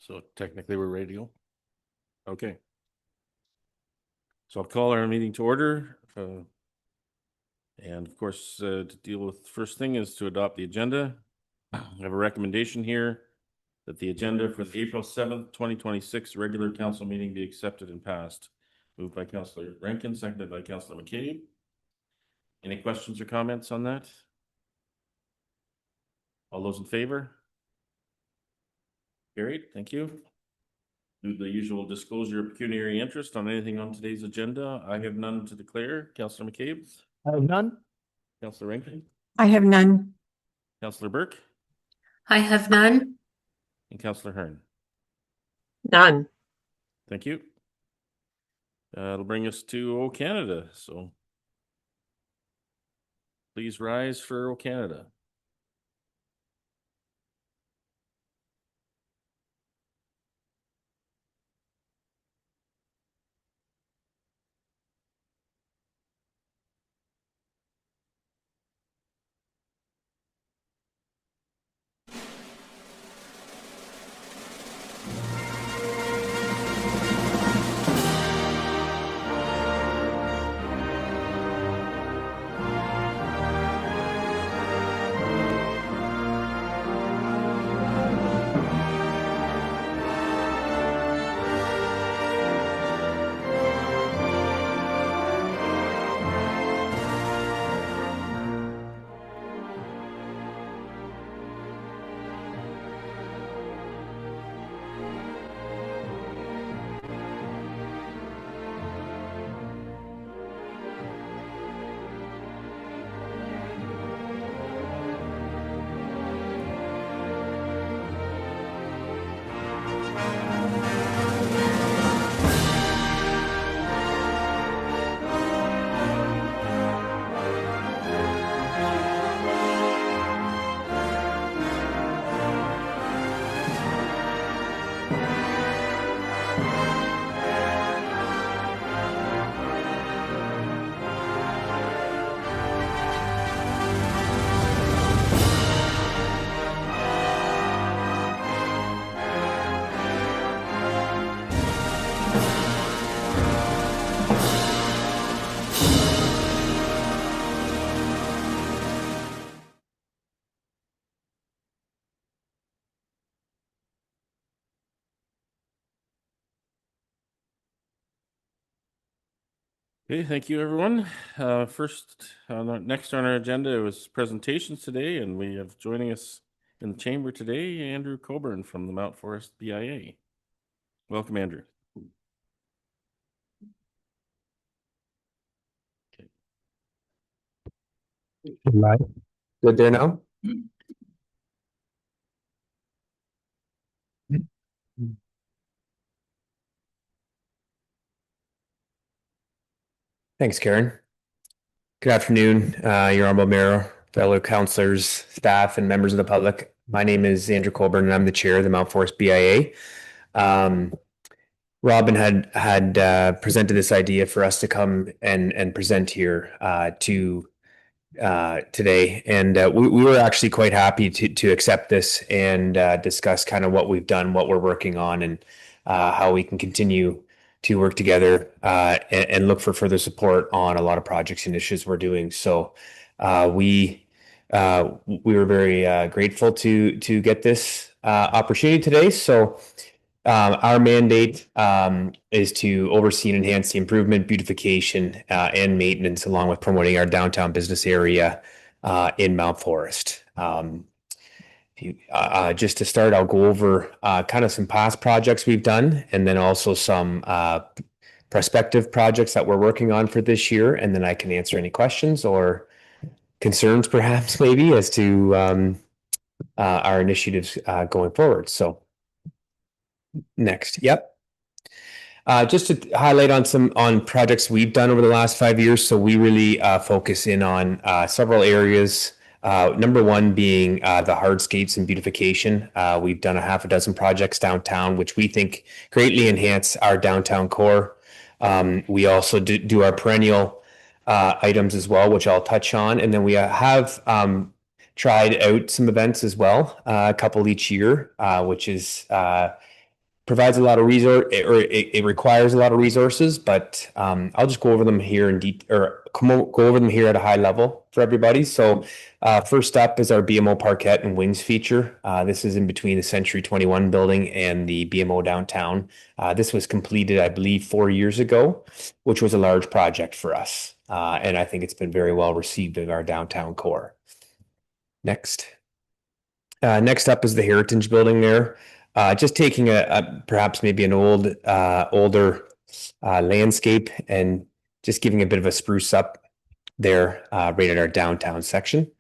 So technically we're ready to go. Okay. So I'll call our meeting to order. And of course, to deal with the first thing is to adopt the agenda. I have a recommendation here that the agenda for the April 7th, 2026 regular council meeting be accepted and passed. Moved by Councillor Rankin, seconded by Councillor McCabe. Any questions or comments on that? All those in favor? Carried, thank you. Do the usual disclosure of pecuniary interest on anything on today's agenda. I have none to declare. Councillor McCabe? I have none. Councillor Rankin? I have none. Councillor Burke? I have none. And Councillor Hearn? None. Thank you. It'll bring us to O Canada. So please rise for O Canada. Okay, thank you, everyone. Next on our agenda was presentations today, and we have joining us in the chamber today, Andrew Coburn from the Mount Forest BIA. Welcome, Andrew. Okay. Good there now? Thanks, Karen. Good afternoon, Your Honorable Mayor, fellow councillors, staff, and members of the public. My name is Andrew Colburn, and I'm the chair of the Mount Forest BIA. Robin had presented this idea for us to come and present here today, and we were actually quite happy to accept this and discuss kind of what we've done, what we're working on, and how we can continue to work together and look for further support on a lot of projects and initiatives we're doing. So we were very grateful to get this opportunity today. So our mandate is to oversee and enhance the improvement, beautification, and maintenance, along with promoting our downtown business area in Mount Forest. Just to start, I'll go over kind of some past projects we've done, and then also some prospective projects that we're working on for this year, and then I can answer any questions or concerns, perhaps, maybe, as to our initiatives going forward. So next, yep. Just to highlight on projects we've done over the last 5 years. So we really focus in on several areas. Number one being the hardscapes and beautification. We've done a half a dozen projects downtown, which we think greatly enhance our downtown core. We also do our perennial items as well, which I'll touch on. And then we have tried out some events as well, a couple each year, which is provides a lot of it requires a lot of resources, but I'll just go over them here go over them here at a high level for everybody. So first up is our BMO parquet and wings feature. This is in between the Century 21 building and the BMO downtown. This was completed, I believe, 4 years ago, which was a large project for us. And I think it's been very well received in our downtown core. Next. Next up is the Heritage Building there. Just taking perhaps maybe an older landscape and just giving a bit of a spruce up there right at our downtown section.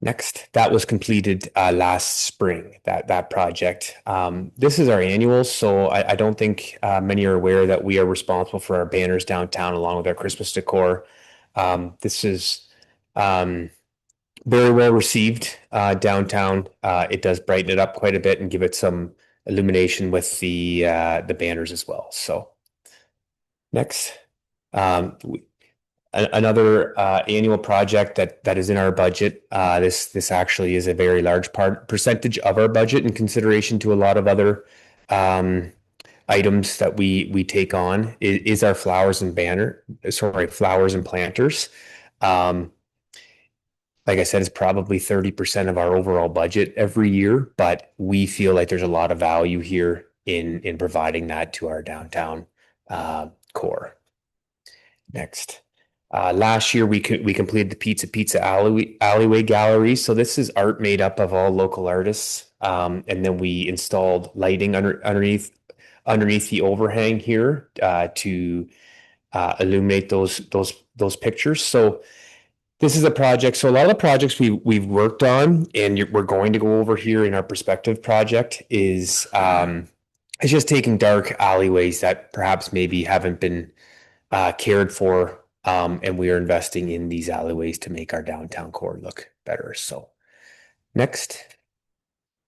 Next, that was completed last spring, that project. This is our annual, so I don't think many are aware that we are responsible for our banners downtown along with our Christmas decor. This is very well received downtown. It does brighten it up quite a bit and give it some illumination with the banners as well. So next, another annual project that is in our budget. This actually is a very large percentage of our budget in consideration to a lot of other items that we take on is our flowers and planters. Like I said, it's probably 30% of our overall budget every year, but we feel like there's a lot of value here in providing that to our downtown core. Next. Last year, we completed the Pizza Alleyway Gallery. So this is art made up of all local artists. And then we installed lighting underneath the overhang here to illuminate those pictures. So this is a project. So a lot of the projects we've worked on and we're going to go over here in our perspective project is it's just taking dark alleyways that perhaps maybe haven't been cared for. And we are investing in these alleyways to make our downtown core look better. So next,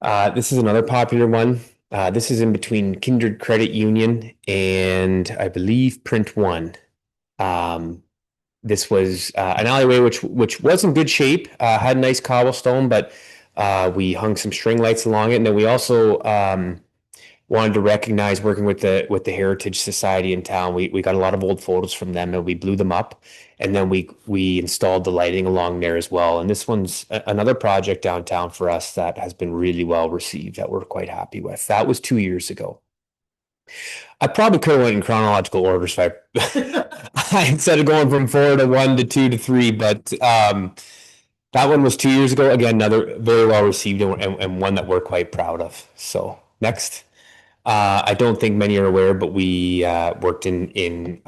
this is another popular one. This is in between Kindred Credit Union and I believe Print One. This was an alleyway which was in good shape, had nice cobblestone, but we hung some string lights along it. And then we also wanted to recognize working with the Heritage Society in town. We got a lot of old photos from them and we blew them up. And then we installed the lighting along there as well. And this one's another project downtown for us that has been really well received that we're quite happy with. That was 2 years ago. I probably could have went in chronological order, so instead of going from 4 to 1 to 2 to 3, but that one was 2 years ago. Again, another very well received and one that we're quite proud of. So next, I don't think many are aware, but we worked in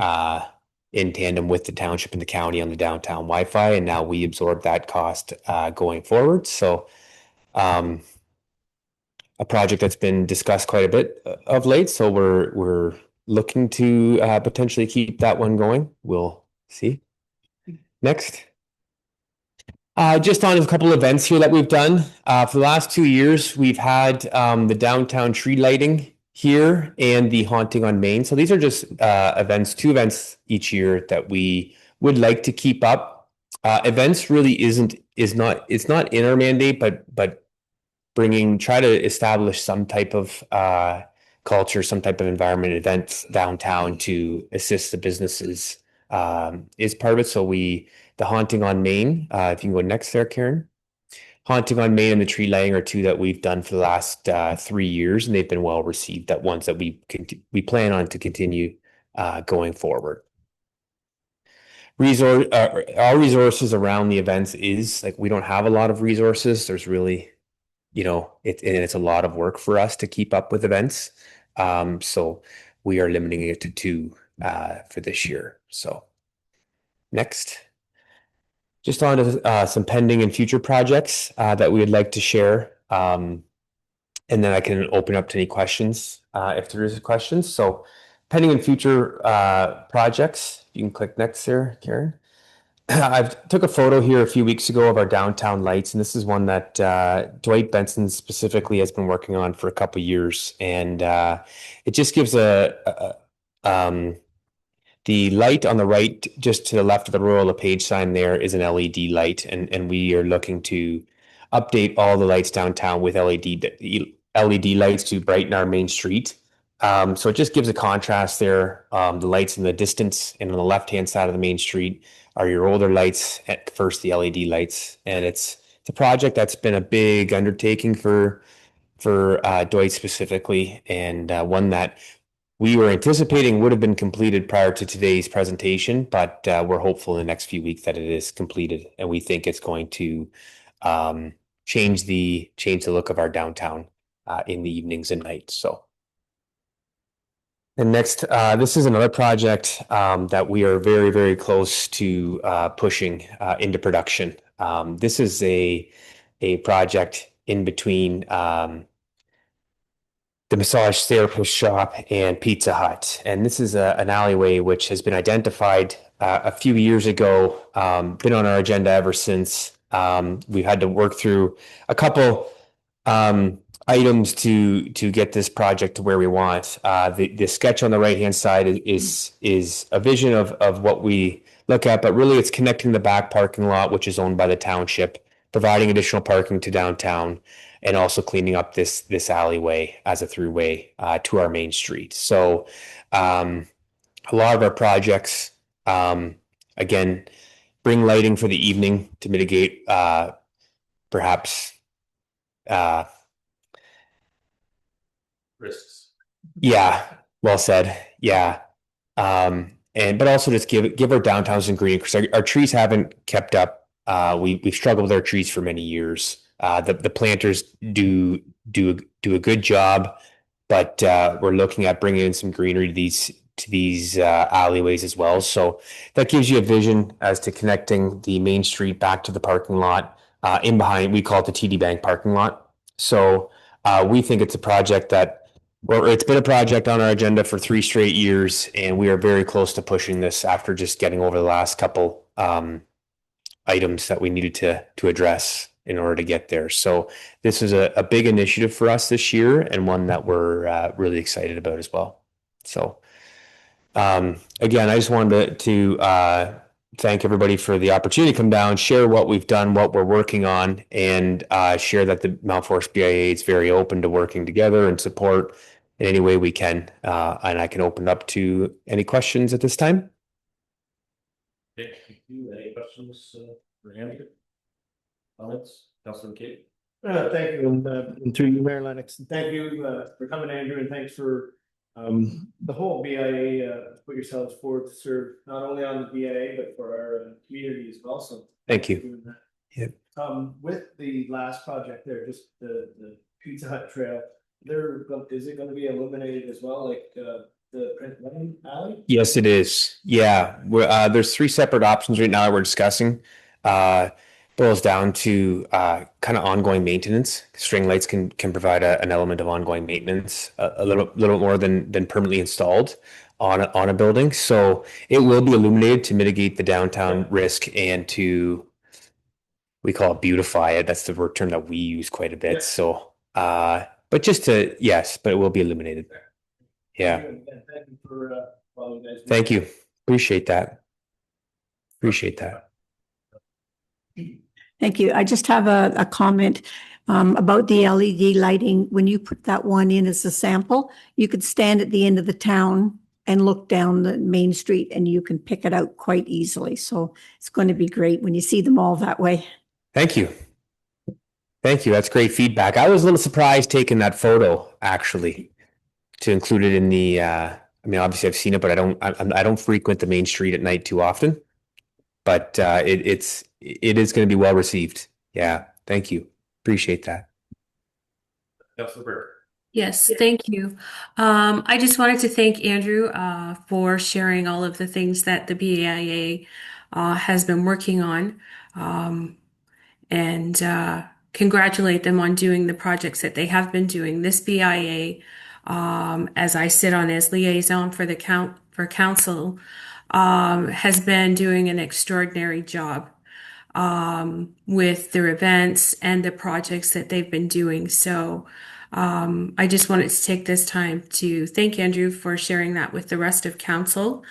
tandem with the township and the county on the downtown Wi-Fi, and now we absorb that cost going forward. So a project that's been discussed quite a bit of late. So we're looking to potentially keep that one going. We'll see. Next. Just on a couple events here that we've done. For the last 2 years, we've had the downtown tree lighting here and the haunting on Main. So these are just two events each year that we would like to keep up. Events really it's not in our mandate, but try to establish some type of culture, some type of environment events downtown to assist the businesses is part of it. So the haunting on Main, if you can go next there, Karen. Haunting on Main and the tree lighting are two that we've done for the last 3 years, and they've been well received. That ones that we plan on to continue going forward. Our resources around the events is like we don't have a lot of resources. There's really it's a lot of work for us to keep up with events. So we are limiting it to 2 for this year. So next, just on to some pending and future projects that we would like to share. And then I can open up to any questions if there is questions. So pending and future projects, you can click next there, Karen. I took a photo here a few weeks ago of our downtown lights, and this is one that Dwight Benson specifically has been working on for a couple of years, and it just gives the light on the right, just to the left of the Royal LePage sign there is an LED light, and we are looking to update all the lights downtown with LED LED lights to brighten our main street. So it just gives a contrast there. The lights in the distance and on the left-hand side of the main street are your older lights, at first the LED lights. And it's a project that's been a big undertaking for Dwight specifically, and one that we were anticipating would have been completed prior to today's presentation, but we're hopeful in the next few weeks that it is completed, and we think it's going to change the look of our downtown in the evenings and nights. So, and next, this is another project that we are very, very close to pushing into production. This is a project in between the massage therapist shop and Pizza Hut. And this is an alleyway which has been identified a few years ago, been on our agenda ever since. We've had to work through a couple items to get this project to where we want. The sketch on the right-hand side is a vision of what we look at, but really it's connecting the back parking lot, which is owned by the township, providing additional parking to downtown, and also cleaning up this alleyway as a throughway to our main street. So a lot of our projects, again, bring lighting for the evening to mitigate perhaps Risks. yeah, well said. Yeah. But also just give our downtowns some green, because our trees haven't kept up. We've struggled with our trees for many years. The planters do a good job, but we're looking at bringing in some greenery to these alleyways as well. So that gives you a vision as to connecting the main street back to the parking lot in behind. We call it the TD Bank parking lot. So we think it's a project that, well, it's been a project on our agenda for 3 straight years, and we are very close to pushing this after just getting over the last couple items that we needed to address in order to get there. So this is a big initiative for us this year, and one that we're really excited about as well. So again, I just wanted to thank everybody for the opportunity to come down, share what we've done, what we're working on, and share that the Mount Forest BIA is very open to working together and support in any way we can. And I can open up to any questions at this time. Okay, thank you. Any questions for Andrew? Comments? Councilor Kate? Thank you, and through you, Mayor Lennox, and thank you for coming, Andrew, and thanks for the whole BIA put yourselves forward to serve not only on the BIA but for our community as well. So Thank you. Yep. With the last project there, just the Pizza Hut trail, is it going to be illuminated as well, like the Print Lane Alley? Yes, it is. Yeah, there's 3 separate options right now that we're discussing. Boils down to kind of ongoing maintenance. String lights can provide an element of ongoing maintenance, a little more than permanently installed on a building. So it will be illuminated to mitigate the downtown risk and to, we call it, beautify it. That's the word term that we use quite a bit. Yeah. So but just to, yes, but it will be illuminated. Yeah. Thank you for all you guys do. Thank you. Appreciate that. Appreciate that. Thank you. I just have a comment about the LED lighting. When you put that one in as a sample, you could stand at the end of the town and look down the main street and you can pick it out quite easily. So it's going to be great when you see them all that way. Thank you. Thank you. That's great feedback. I was a little surprised taking that photo, actually, to include it in the, I mean, obviously I've seen it, but I don't frequent the main street at night too often, but it is going to be well received. Yeah. Thank you. Appreciate that. Councilor Burke? Yes, thank you. I just wanted to thank Andrew for sharing all of the things that the BIA has been working on, and congratulate them on doing the projects that they have been doing. This BIA, as I sit on as liaison for council, has been doing an extraordinary job with their events and the projects that they've been doing. So I just wanted to take this time to thank Andrew for sharing that with the rest of council.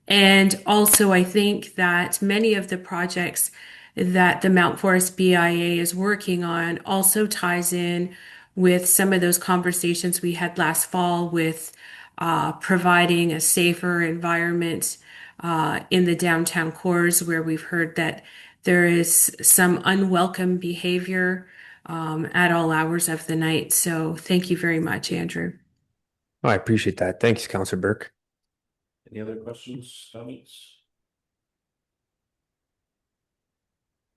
And also, I think that many of the projects that the Mount Forest BIA is working on also ties in with some of those conversations we had last fall with providing a safer environment in the downtown cores, where we've heard that there is some unwelcome behavior at all hours of the night. So thank you very much, Andrew. Oh, I appreciate that. Thanks, Councillor Burke. Any other questions, comments?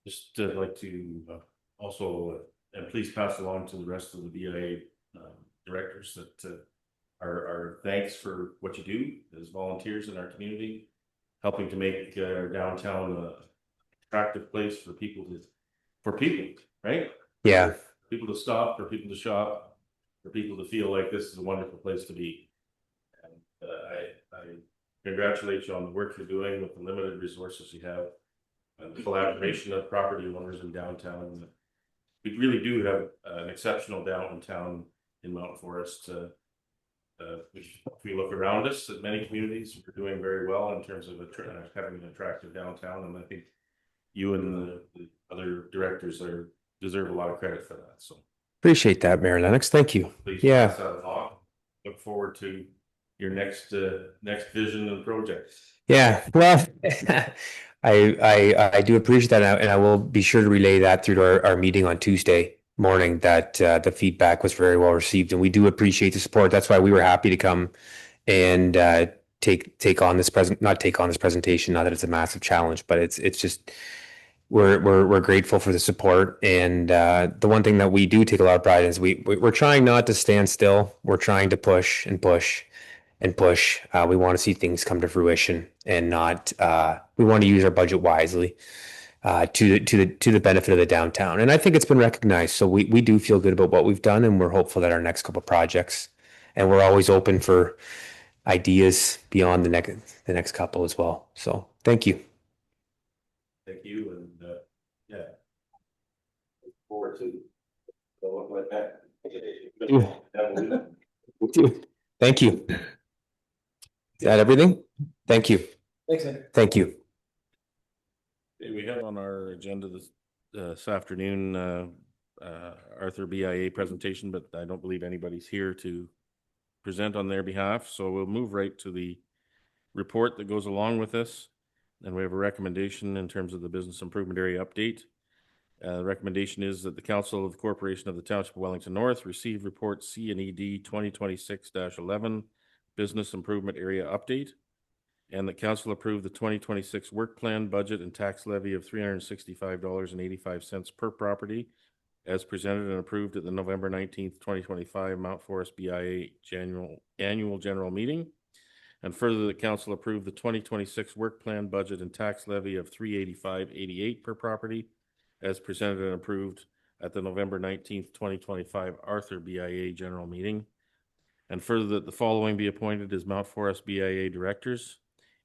Just like to also, and please pass along to the rest of the BIA directors that our thanks for what you do as volunteers in our community, helping to make our downtown an attractive place for people, right? Yeah. For people to stop, for people to shop, for people to feel like this is a wonderful place to be. And I congratulate you on the work you're doing with the limited resources you have, and the collaboration of property owners in downtown. We really do have an exceptional downtown in Mount Forest. If we look around us at many communities, we're doing very well in terms of having an attractive downtown, and I think you and the other directors deserve a lot of credit for that. So Appreciate that, Mayor Lennox. Thank you. please Yeah. pass that along. Look forward to your next vision and project. Yeah, well, I do appreciate that, and I will be sure to relay that through to our meeting on Tuesday morning, that the feedback was very well received, and we do appreciate the support. That's why we were happy to come and take on this presentation. Not that it's a massive challenge, but it's just we're grateful for the support. And the one thing that we do take a lot of pride in is we're trying not to stand still. We're trying to push and push and push. We want to see things come to fruition, and not we want to use our budget wisely to the benefit of the downtown. And I think it's been recognized. So we do feel good about what we've done, and we're hopeful that our next couple of projects, and we're always open for ideas beyond the next couple as well. So thank you. Thank you, and yeah, look forward to look like that. Thank you. Is that everything? Thank you. Thanks, Andrew. Thank you. Okay, we have on our agenda this afternoon Arthur BIA presentation, but I don't believe anybody's here to present on their behalf. So we'll move right to the report that goes along with this. And we have a recommendation in terms of the business improvement area update. The recommendation is that the Council of the Corporation of the Township of Wellington North receive report C&ED 2026-11 business improvement area update, and that council approve the 2026 work plan, budget, and tax levy of $365.85 per property as presented and approved at the November 19th, 2025 Mount Forest BIA annual general meeting. And further, the council approved the 2026 work plan, budget, and tax levy of $385.88 per property as presented and approved at the November 19th, 2025 Arthur BIA general meeting. And further, that the following be appointed as Mount Forest BIA directors: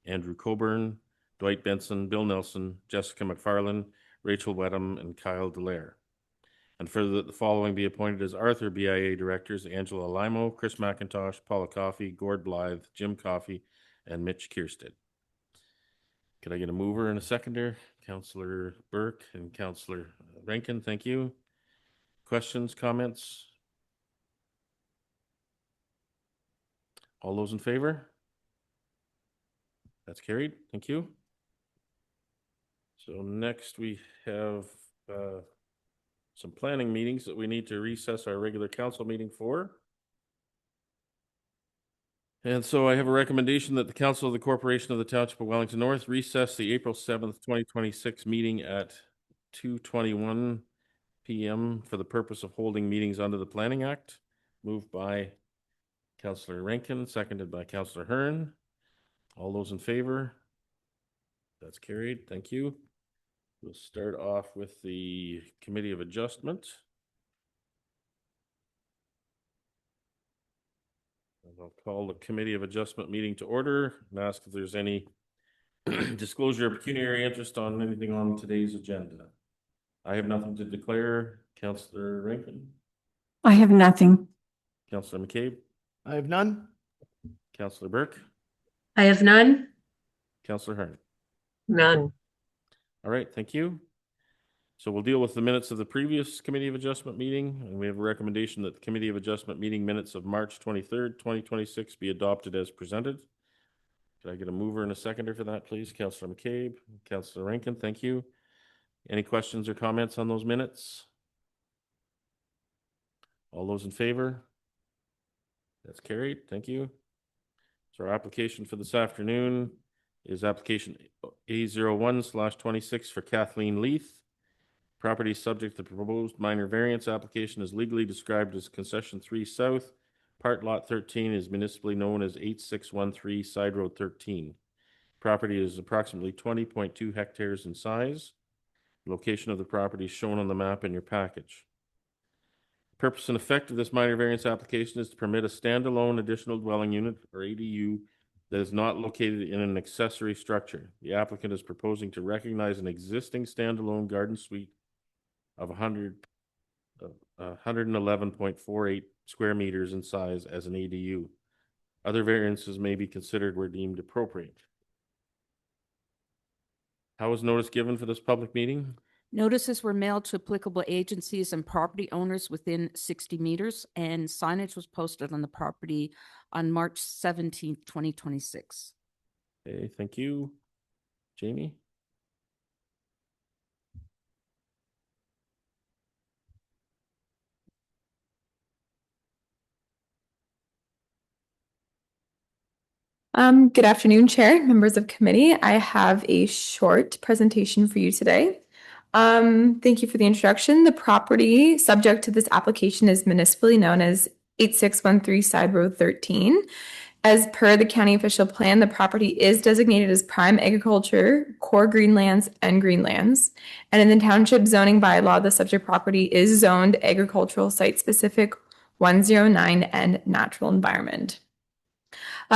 Andrew Coburn, Dwight Benson, Bill Nelson, Jessica McFarland, Rachel Wedham, and Kyle Delaire. And further, that the following be appointed as Arthur BIA directors: Angela Limo, Chris McIntosh, Paula Coffey, Gord Blythe, Jim Coffey, and Mitch Kierstead. Could I get a mover and a seconder? Councillor Burke and Councillor Rankin, thank you. Questions, comments? All those in favor? That's carried. Thank you. So next we have some planning meetings that we need to recess our regular council meeting for. And so I have a recommendation that the Council of the Corporation of the Township of Wellington North recess the April 7th, 2026 meeting at 2:21 p.m. for the purpose of holding meetings under the Planning Act. Moved by Councillor Rankin, seconded by Councillor Hearn. All those in favor? That's carried. Thank you. We'll start off with the Committee of Adjustment. I'll call the Committee of Adjustment meeting to order and ask if there's any disclosure of pecuniary interest on anything on today's agenda. I have nothing to declare. Councillor Rankin? I have nothing. Councillor McCabe? I have none. Councillor Burke? I have none. Councillor Hearn? None. All right, thank you. So we'll deal with the minutes of the previous Committee of Adjustment meeting, and we have a recommendation that the Committee of Adjustment meeting minutes of March 23rd, 2026 be adopted as presented. Could I get a mover and a seconder for that, please? Councillor McCabe, Councillor Rankin, thank you. Any questions or comments on those minutes? All those in favor? That's carried. Thank you. So our application for this afternoon is application A01/26 for Kathleen Leith. Property subject to proposed minor variance application is legally described as concession 3 South. Part lot 13 is municipally known as 8613 Side Road 13. Property is approximately 20.2 hectares in size. Location of the property is shown on the map in your package. Purpose and effect of this minor variance application is to permit a standalone additional dwelling unit, or ADU, that is not located in an accessory structure. The applicant is proposing to recognize an existing standalone garden suite of 111.48 square meters in size as an ADU. Other variances may be considered where deemed appropriate. How was notice given for this public meeting? Notices were mailed to applicable agencies and property owners within 60 meters, and signage was posted on the property on March 17th, 2026. Okay, thank you. Jamie? Good afternoon, Chair, members of committee. I have a short presentation for you today. Thank you for the introduction. The property subject to this application is municipally known as 8613 Side Road 13. As per the county official plan, the property is designated as prime agriculture, core greenlands, and greenlands. And in the township zoning bylaw, the subject property is zoned agricultural site-specific 109 and natural environment.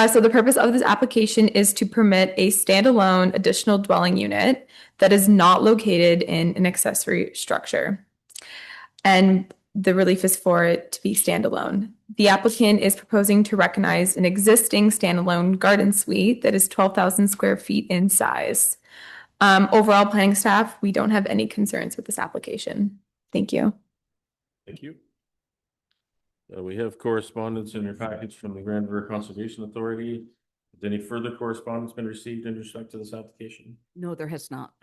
So the purpose of this application is to permit a standalone additional dwelling unit that is not located in an accessory structure. And the relief is for it to be standalone. The applicant is proposing to recognize an existing standalone garden suite that is 12,000 square feet in size. Overall, planning staff, we don't have any concerns with this application. Thank you. Thank you. We have correspondence in your package from the Grand River Conservation Authority. Has any further correspondence been received in respect to this application? No, there has not.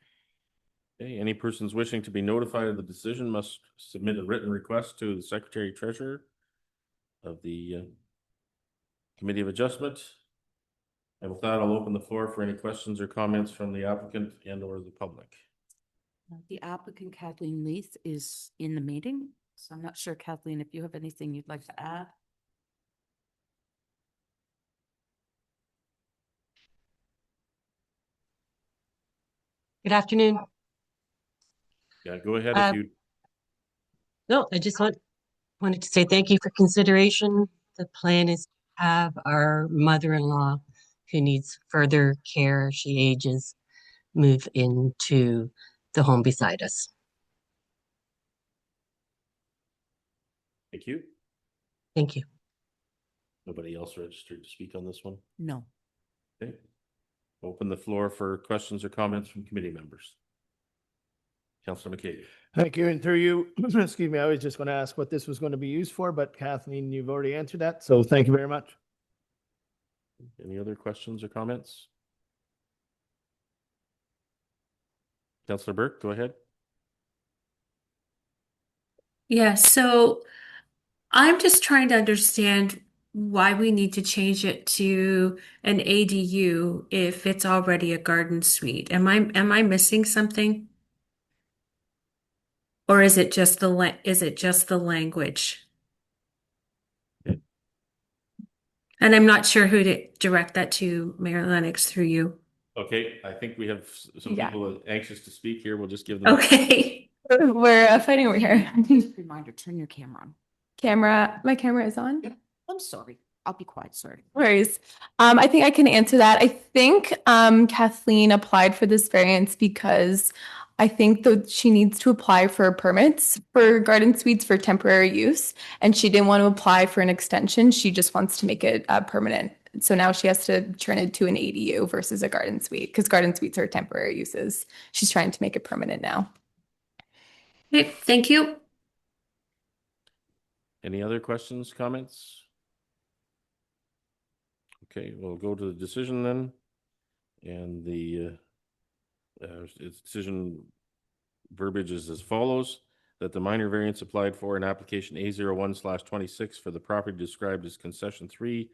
Okay, any persons wishing to be notified of the decision must submit a written request to the Secretary Treasurer of the Committee of Adjustment. And with that, I'll open the floor for any questions or comments from the applicant and or the public. The applicant, Kathleen Leith, is in the meeting. So I'm not sure, Kathleen, if you have anything you'd like to add. Good afternoon. Yeah, go ahead if you. No, I just wanted to say thank you for consideration. The plan is to have our mother-in-law, who needs further care, she ages, move into the home beside us. Thank you. Thank you. Nobody else registered to speak on this one? No. Okay. Open the floor for questions or comments from committee members. Councillor McCabe. Thank you. And through you, excuse me, I was just going to ask what this was going to be used for, but Kathleen, you've already answered that. So thank you very much. Any other questions or comments? Councillor Burke, go ahead. Yeah, so I'm just trying to understand why we need to change it to an ADU if it's already a garden suite. Am I missing something? Or is it just the language? Okay. And I'm not sure who to direct that to, Mayor Lennox, through you. Okay, I think we have some Yeah. people anxious to speak here. We'll just give them. Okay. We're fighting over here. Reminder, turn your camera on. My camera is on. I'm sorry. I'll be quiet. Sorry. No worries. I think I can answer that. I think Kathleen applied for this variance because I think that she needs to apply for permits for garden suites for temporary use, and she didn't want to apply for an extension. She just wants to make it permanent. So now she has to turn it to an ADU versus a garden suite because garden suites are temporary uses. She's trying to make it permanent now. Okay, thank you. Any other questions, comments? Okay, we'll go to the decision then. And the decision verbiage is as follows: that the minor variance applied for in application A01/26 for the property described as concession 3,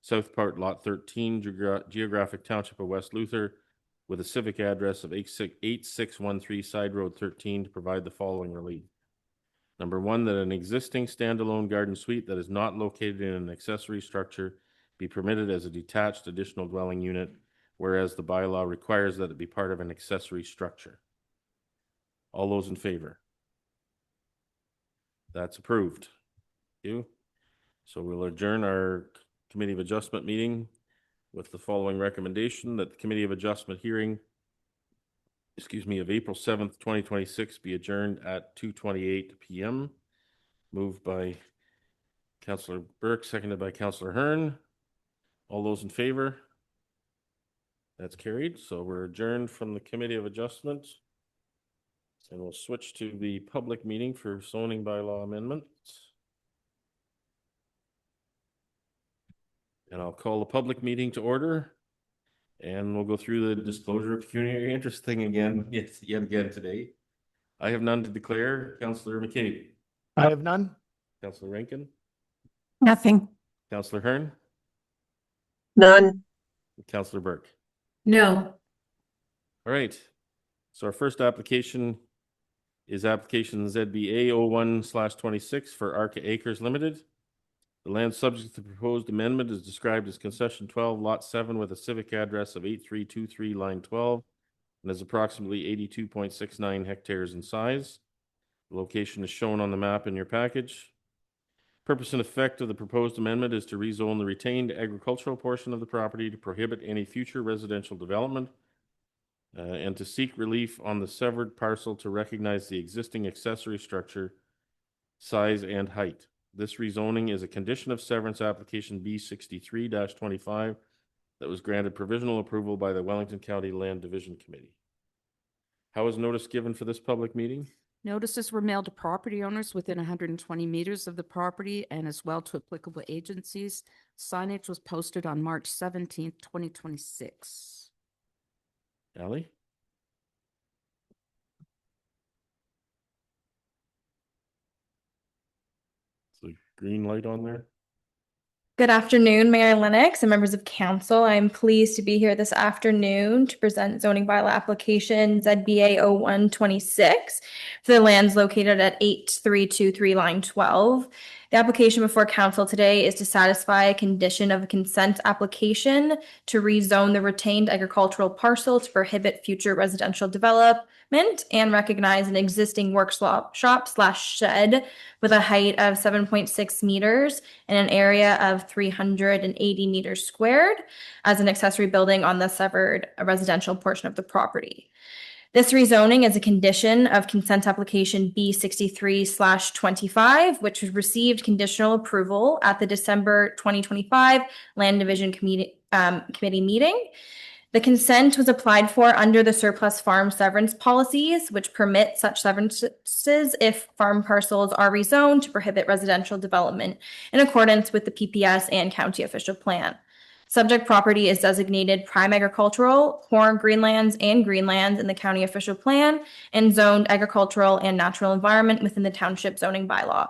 South Part Lot 13, geographic Township of West Luther, with a civic address of 8613 Side Road 13, to provide the following relief. Number one, that an existing standalone garden suite that is not located in an accessory structure be permitted as a detached additional dwelling unit, whereas the bylaw requires that it be part of an accessory structure. All those in favor? That's approved. Thank you. So we'll adjourn our Committee of Adjustment meeting with the following recommendation: that the Committee of Adjustment hearing, of April 7th, 2026 be adjourned at 2:28 p.m. Moved by Councillor Burke, seconded by Councillor Hearn. All those in favor? That's carried. So we're adjourned from the Committee of Adjustment. And we'll switch to the public meeting for zoning bylaw amendments. And I'll call the public meeting to order. And we'll go through the disclosure of pecuniary interest thing again, yet again today. I have none to declare. Councillor McCabe. I have none. Councillor Rankin. Nothing. Councillor Hearn. None. Councillor Burke. No. All right. So our first application is application ZBA 01/26 for Arca Acres Limited. The land subject to the proposed amendment is described as concession 12, lot 7, with a civic address of 8323 line 12, and is approximately 82.69 hectares in size. The location is shown on the map in your package. Purpose and effect of the proposed amendment is to rezone the retained agricultural portion of the property to prohibit any future residential development, and to seek relief on the severed parcel to recognize the existing accessory structure, size, and height. This rezoning is a condition of severance application B63-25 that was granted provisional approval by the Wellington County Land Division Committee. How is notice given for this public meeting? Notices were mailed to property owners within 120 meters of the property and as well to applicable agencies. Signage was posted on March 17th, 2026. Allie? The green light on there? Good afternoon, Mayor Lennox and members of council. I'm pleased to be here this afternoon to present zoning bylaw application ZBA 01/26 for the lands located at 8323 line 12. The application before council today is to satisfy a condition of consent application to rezone the retained agricultural parcel to prohibit future residential development and recognize an existing workshop/shed with a height of 7.6 meters and an area of 380 meters squared as an accessory building on the severed residential portion of the property. This rezoning is a condition of consent application B63/25, which received conditional approval at the December 2025 Land Division Committee meeting. The consent was applied for under the surplus farm severance policies, which permit such severances if farm parcels are rezoned to prohibit residential development in accordance with the PPS and county official plan. Subject property is designated prime agricultural, corn, greenlands, and greenlands in the county official plan, and zoned agricultural and natural environment within the township zoning bylaw.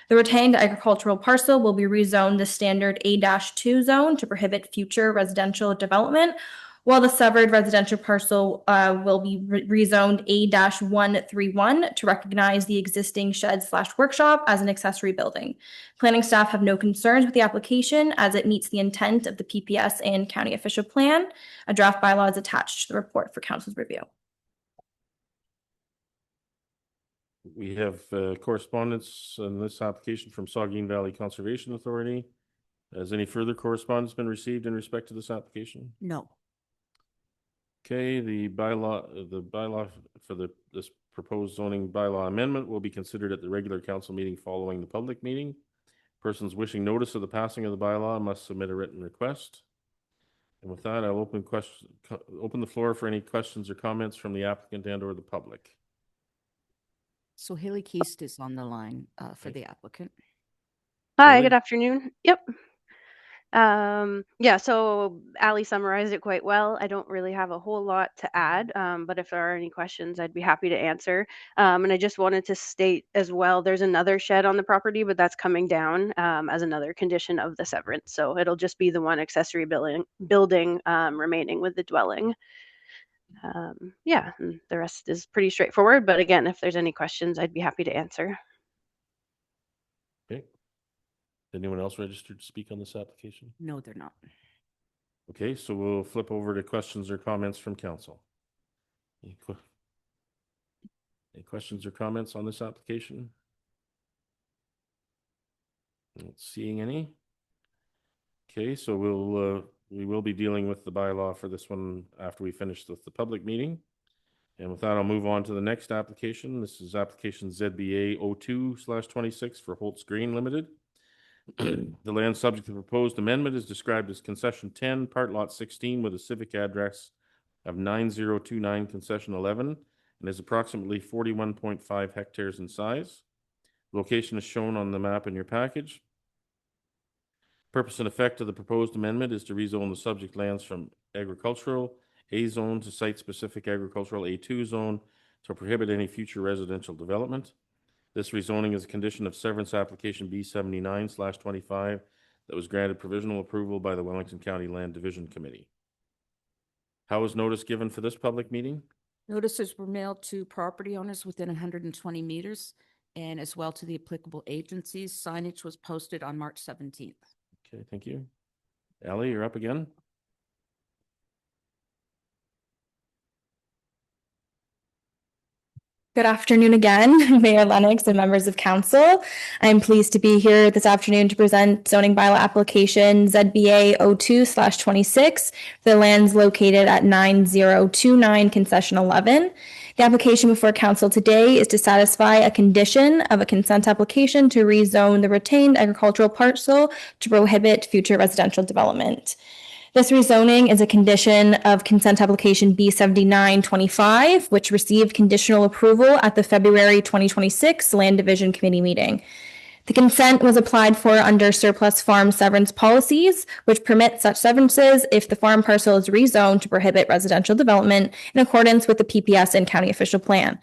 The retained agricultural parcel will be rezoned the standard A-2 zone to prohibit future residential development, while the severed residential parcel will be rezoned A-131 to recognize the existing shed/workshop as an accessory building. Planning staff have no concerns with the application as it meets the intent of the PPS and county official plan. A draft bylaw is attached to the report for council's review. We have correspondence on this application from Saugeen Valley Conservation Authority. Has any further correspondence been received in respect to this application? No. Okay, the bylaw for this proposed zoning bylaw amendment will be considered at the regular council meeting following the public meeting. Persons wishing notice of the passing of the bylaw must submit a written request. And with that, I'll open the floor for any questions or comments from the applicant and or the public. So Haley Keast is on the line for Okay. the applicant. Hi, Haley? good afternoon. Yep. Yeah, so Ali summarized it quite well. I don't really have a whole lot to add, but if there are any questions, I'd be happy to answer. And I just wanted to state as well, there's another shed on the property, but that's coming down as another condition of the severance. So it'll just be the one accessory building remaining with the dwelling. Yeah, and the rest is pretty straightforward. But again, if there's any questions, I'd be happy to answer. Okay. Anyone else registered to speak on this application? No, they're not. Okay, so we'll flip over to questions or comments from council. Any questions or comments on this application? Not seeing any. Okay, so we will be dealing with the bylaw for this one after we finish with the public meeting. And with that, I'll move on to the next application. This is application ZBA 02/26 for Holtz Green Limited. The land subject to the proposed amendment is described as concession 10, part lot 16, with a civic address of 9029 concession 11, and is approximately 41.5 hectares in size. Location is shown on the map in your package. Purpose and effect of the proposed amendment is to rezone the subject lands from agricultural A zone to site-specific agricultural A2 zone to prohibit any future residential development. This rezoning is a condition of severance application B79/25 that was granted provisional approval by the Wellington County Land Division Committee. How was notice given for this public meeting? Notices were mailed to property owners within 120 meters and as well to the applicable agencies. Signage was posted on March 17th. Okay, thank you. Ali, you're up again. Good afternoon again, Mayor Lennox and members of council. I'm pleased to be here this afternoon to present zoning bylaw application ZBA 02/26 for the lands located at 9029 concession 11. The application before council today is to satisfy a condition of a consent application to rezone the retained agricultural parcel to prohibit future residential development. This rezoning is a condition of consent application B7925, which received conditional approval at the February 2026 Land Division Committee meeting. The consent was applied for under surplus farm severance policies, which permit such severances if the farm parcel is rezoned to prohibit residential development in accordance with the PPS and county official plan.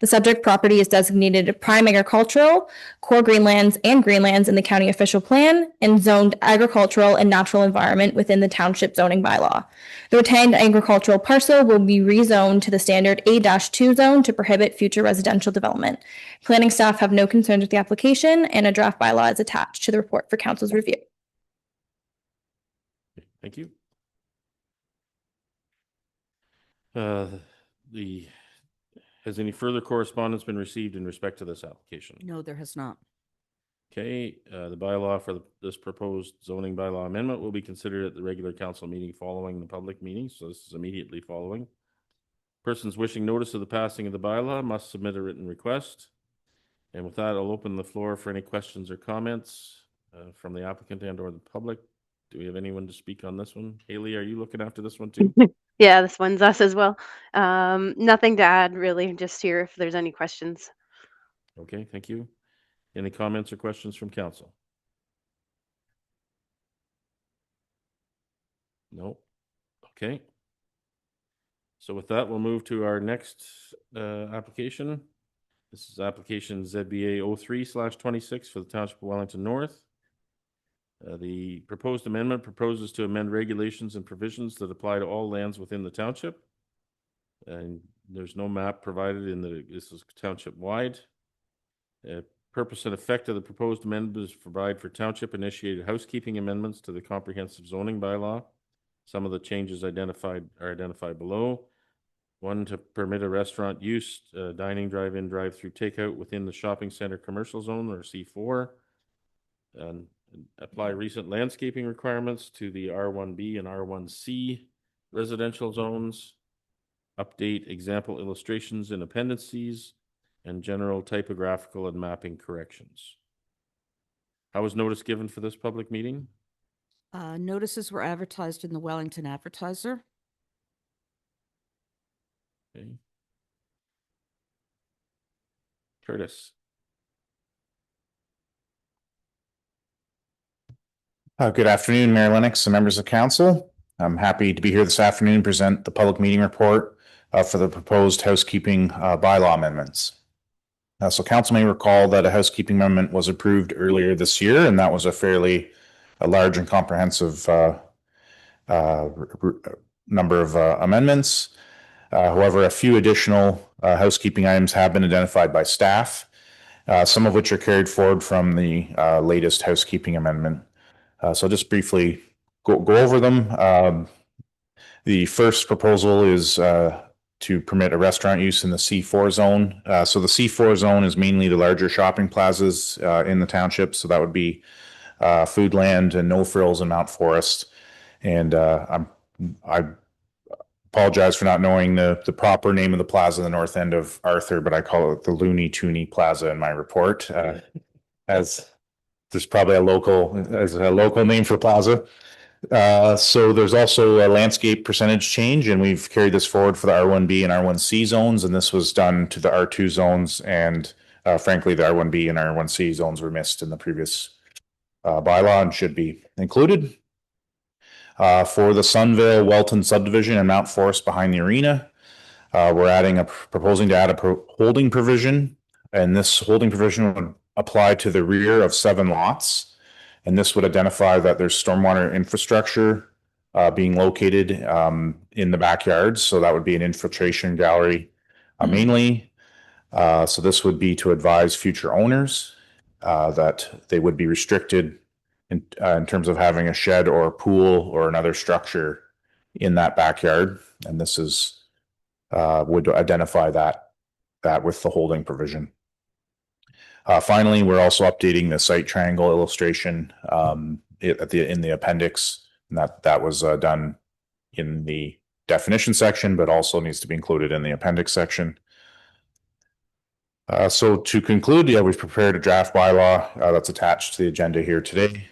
The subject property is designated prime agricultural, core greenlands, and greenlands in the county official plan, and zoned agricultural and natural environment within the township zoning bylaw. The retained agricultural parcel will be rezoned to the standard A-2 zone to prohibit future residential development. Planning staff have no concerns with the application, and a draft bylaw is attached to the report for council's review. Thank you. Has any further correspondence been received in respect to this application? No, there has not. Okay, the bylaw for this proposed zoning bylaw amendment will be considered at the regular council meeting following the public meeting, so this is immediately following. Persons wishing notice of the passing of the bylaw must submit a written request. And with that, I'll open the floor for any questions or comments from the applicant and or the public. Do we have anyone to speak on this one? Haley, are you looking after this one too? Yeah, this one's us as well. Nothing to add, really. Just here if there's any questions. Okay, thank you. Any comments or questions from council? No. Okay. So with that, we'll move to our next application. This is application ZBA 03/26 for the Township of Wellington North. The proposed amendment proposes to amend regulations and provisions that apply to all lands within the township. And there's no map provided this is township wide. Purpose and effect of the proposed amendment is to provide for township initiated housekeeping amendments to the comprehensive zoning bylaw. Some of the changes are identified below. One, to permit a restaurant use, dining, drive-in, drive-through takeout within the shopping center commercial zone or C4. And apply recent landscaping requirements to the R1B and R1C residential zones. Update example illustrations and appendices, and general typographical and mapping corrections. How was notice given for this public meeting? Notices were advertised in the Wellington Advertiser. Okay. Curtis. Good afternoon, Mayor Lennox and members of council. I'm happy to be here this afternoon to present the public meeting report for the proposed housekeeping bylaw amendments. So council may recall that a housekeeping amendment was approved earlier this year, and that was a fairly large and comprehensive number of amendments. However, a few additional housekeeping items have been identified by staff, some of which are carried forward from the latest housekeeping amendment. So I'll just briefly go over them. The first proposal is to permit a restaurant use in the C4 zone. So the C4 zone is mainly the larger shopping plazas in the township. So that would be Foodland and No Frills and Mount Forest. And I apologize for not knowing the proper name of the plaza in the north end of Arthur, but I call it the Looney Tooney Plaza in my report, as there's probably a local name for plaza. So there's also a landscape percentage change, and we've carried this forward for the R1B and R1C zones, and this was done to the R2 zones, and frankly, the R1B and R1C zones were missed in the previous bylaw and should be included. For the Sunvale Welton subdivision and Mount Forest behind the arena, we're proposing to add a holding provision, and this holding provision would apply to the rear of 7 lots. And this would identify that there's stormwater infrastructure being located in the backyards. So that would be an infiltration gallery mainly. So this would be to advise future owners that they would be restricted in terms of having a shed or a pool or another structure in that backyard. And this is would identify that with the holding provision. Finally, we're also updating the site triangle illustration in the appendix, and that was done in the definition section, but also needs to be included in the appendix section. So to conclude, we've prepared a draft bylaw that's attached to the agenda here today,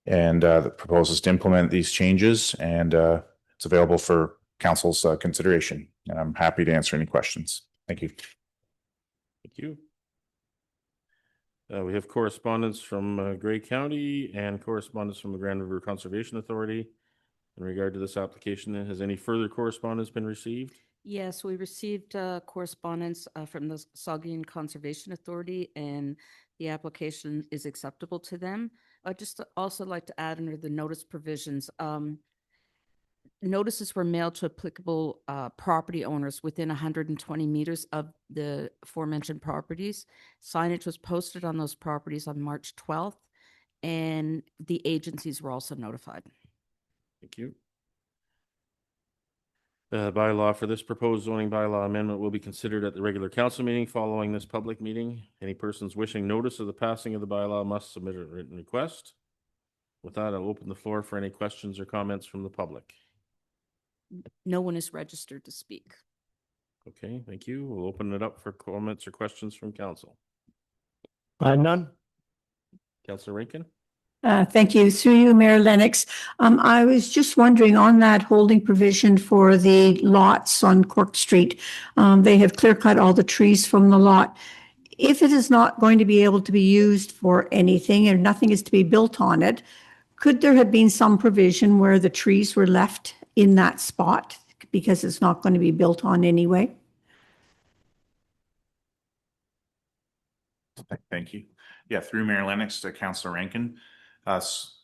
and that proposes to implement these changes, and it's available for council's consideration. And I'm happy to answer any questions. Thank you. Thank you. We have correspondence from Grey County and correspondence from the Grand River Conservation Authority in regard to this application. Has any further correspondence been received? Yes, we received correspondence from the Saugeen Conservation Authority, and the application is acceptable to them. I'd just also like to add under the notice provisions, notices were mailed to applicable property owners within 120 meters of the aforementioned properties. Signage was posted on those properties on March 12th, and the agencies were also notified. Thank you. The bylaw for this proposed zoning bylaw amendment will be considered at the regular council meeting following this public meeting. Any persons wishing notice of the passing of the bylaw must submit a written request. With that, I'll open the floor for any questions or comments from the public. No one is registered to speak. Okay, thank you. We'll open it up for comments or questions from council. None. Councillor Rankin? Thank you. Through you, Mayor Lennox. I was just wondering on that holding provision for the lots on Cork Street. They have clear cut all the trees from the lot. If it is not going to be able to be used for anything and nothing is to be built on it, could there have been some provision where the trees were left in that spot because it's not going to be built on anyway? Thank you. Yeah, through Mayor Lennox to Councillor Rankin.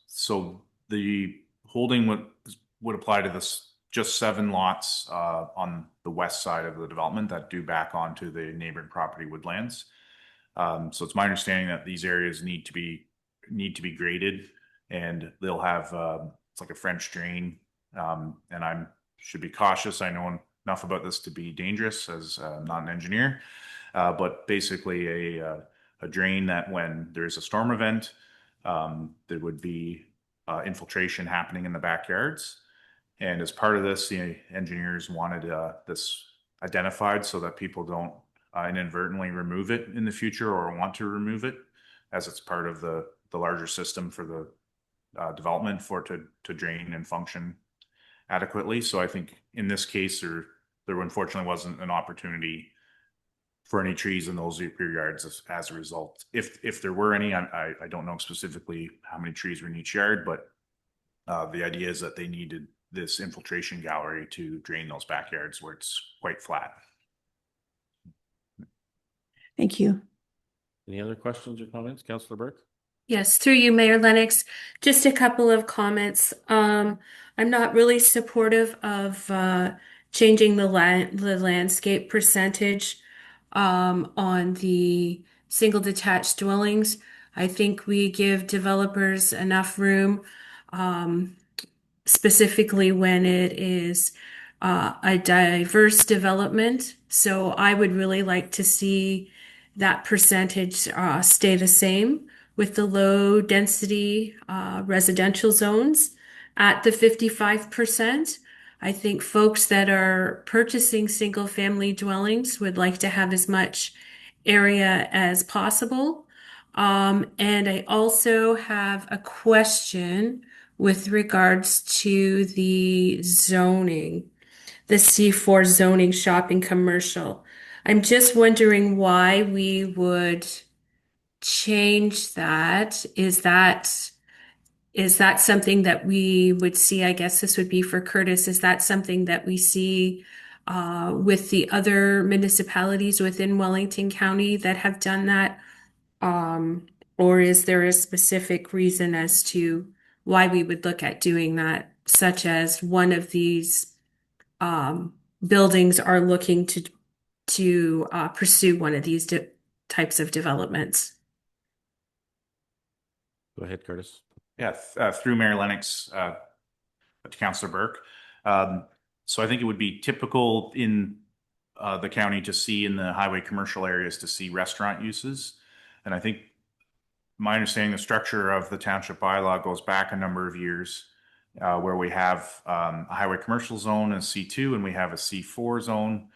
So the holding would apply to this just 7 lots on the west side of the development that do back onto the neighboring property woodlands. So it's my understanding that these areas need to be graded, and they'll have it's like a French drain. And I should be cautious. I know enough about this to be dangerous as I'm not an engineer, but basically a drain that when there's a storm event, there would be infiltration happening in the backyards. And as part of this, the engineers wanted this identified so that people don't inadvertently remove it in the future or want to remove it, as it's part of the larger system for the development for it to drain and function adequately. So I think in this case, there unfortunately wasn't an opportunity for any trees in those rear yards as a result. If there were any, I don't know specifically how many trees were in each yard, but the idea is that they needed this infiltration gallery to drain those backyards where it's quite flat. Thank you. Any other questions or comments? Councillor Burke? Yes, through you, Mayor Lennox. Just a couple of comments. I'm not really supportive of changing the landscape percentage on the single detached dwellings. I think we give developers enough room, specifically when it is a diverse development. So I would really like to see that percentage stay the same with the low density residential zones at the 55%. I think folks that are purchasing single family dwellings would like to have as much area as possible. And I also have a question with regards to the zoning, the C4 zoning shopping commercial. I'm just wondering why we would change that. Is that something that we would see? I guess this would be for Curtis. Is that something that we see with the other municipalities within Wellington County that have done that? Or is there a specific reason as to why we would look at doing that, such as one of these buildings are looking to pursue one of these types of developments? Go ahead, Curtis. Yeah, through Mayor Lennox to Councillor Burke. So I think it would be typical in the county to see in the highway commercial areas to see restaurant uses. And I think my understanding, the structure of the township bylaw goes back a number of years where we have a highway commercial zone, a C2, and we have a C4 zone.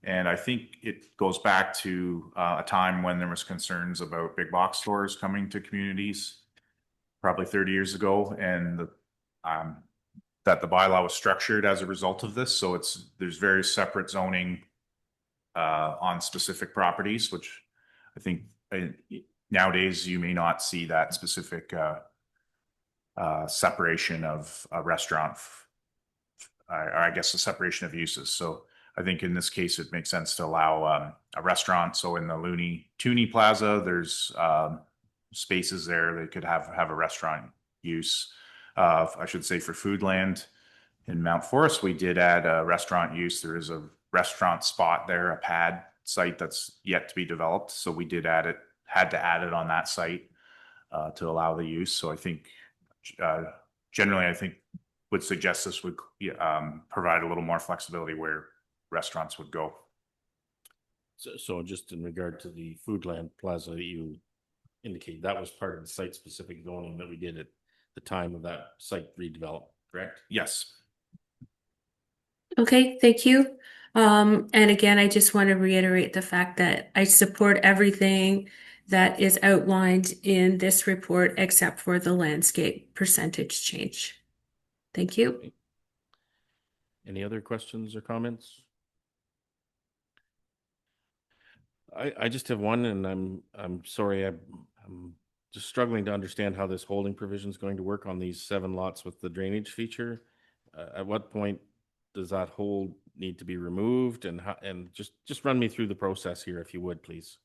And I think it goes back to a time when there was concerns about big box stores coming to communities, probably 30 years ago, and that the bylaw was structured as a result of this. So there's very separate zoning on specific properties, which I think nowadays you may not see that specific separation of a restaurant, or I guess the separation of uses. So I think in this case, it makes sense to allow a restaurant. So in the Tooney Plaza, there's spaces there. They could have a restaurant use. I should say for Foodland in Mount Forest, we did add a restaurant use. There is a restaurant spot there, a pad site that's yet to be developed. So we had to add it on that site to allow the use. So I think generally, I think would suggest this would provide a little more flexibility where restaurants would go. So just in regard to the Foodland Plaza that you indicated, that was part of the site-specific zoning that we did at the time of that site redevelopment, correct? Yes. Okay, thank you. And again, I just want to reiterate the fact that I support everything that is outlined in this report except for the landscape percentage change. Thank you. Okay. Any other questions or comments? I just have one, and I'm sorry, I'm just struggling to understand how this holding provision is going to work on these 7 lots with the drainage feature. At what point does that hold need to be removed, and just run me through the process here, if you would, please.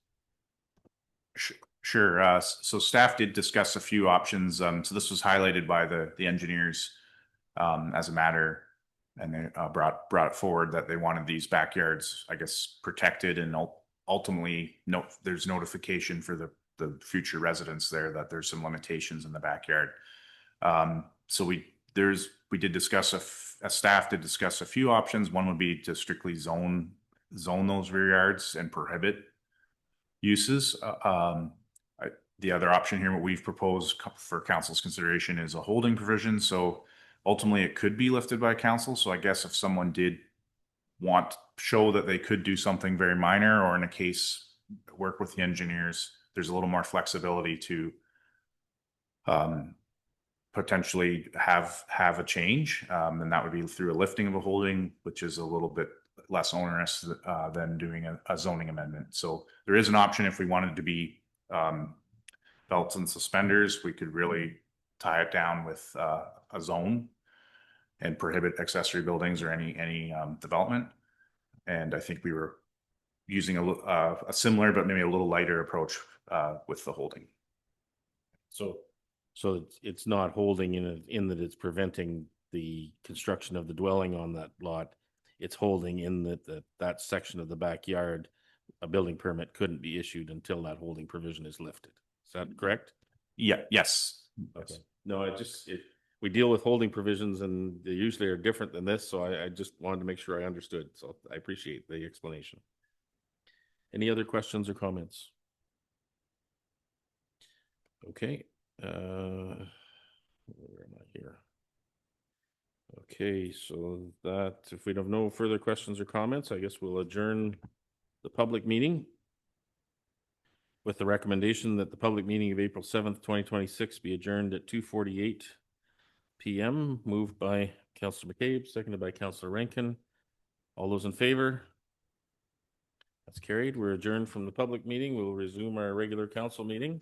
Sure. So staff did discuss a few options. So this was highlighted by the engineers as a matter, and they brought it forward that they wanted these backyards, I guess, protected, and ultimately there's notification for the future residents there that there's some limitations in the backyard. So we did discuss staff did discuss a few options. One would be to strictly zone those rear yards and prohibit uses. The other option here, what we've proposed for council's consideration, is a holding provision. So ultimately it could be lifted by council. So I guess if someone did show that they could do something very minor, or in a case work with the engineers, there's a little more flexibility to potentially have a change, and that would be through a lifting of a holding, which is a little bit less onerous than doing a zoning amendment. So there is an option if we wanted to be belts and suspenders, we could really tie it down with a zone and prohibit accessory buildings or any development. And I think we were using a similar but maybe a little lighter approach with the holding. So it's not holding in that it's preventing the construction of the dwelling on that lot. It's holding in that section of the backyard, a building permit couldn't be issued until that holding provision is lifted. Is that correct? Yeah, yes. Okay. No, we deal with holding provisions and they usually are different than this. So I just wanted to make sure I understood. So I appreciate the explanation. Any other questions or comments? Okay. Where am I here? Okay, so that if we have no further questions or comments, I guess we'll adjourn the public meeting with the recommendation that the public meeting of April 7th, 2026 be adjourned at 2:48 p.m. Moved by Councillor McCabe, seconded by Councillor Rankin. All those in favor? That's carried. We're adjourned from the public meeting. We'll resume our regular council meeting.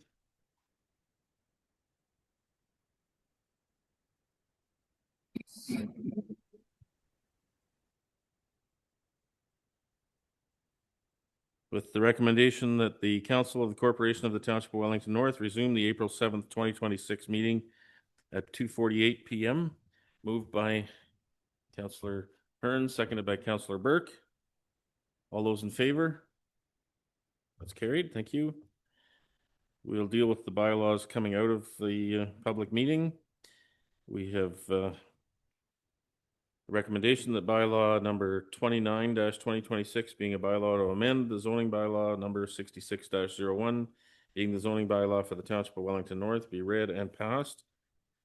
With the recommendation that the Council of the Corporation of the Township of Wellington North resume the April 7th, 2026 meeting at 2:48 p.m. Moved by Councillor Hearn, seconded by Councillor Burke. All those in favor? That's carried. Thank you. We'll deal with the bylaws coming out of the public meeting. We have recommendation that bylaw number 29-2026 being a bylaw to amend the zoning bylaw number 66-01 being the zoning bylaw for the Township of Wellington North be read and passed.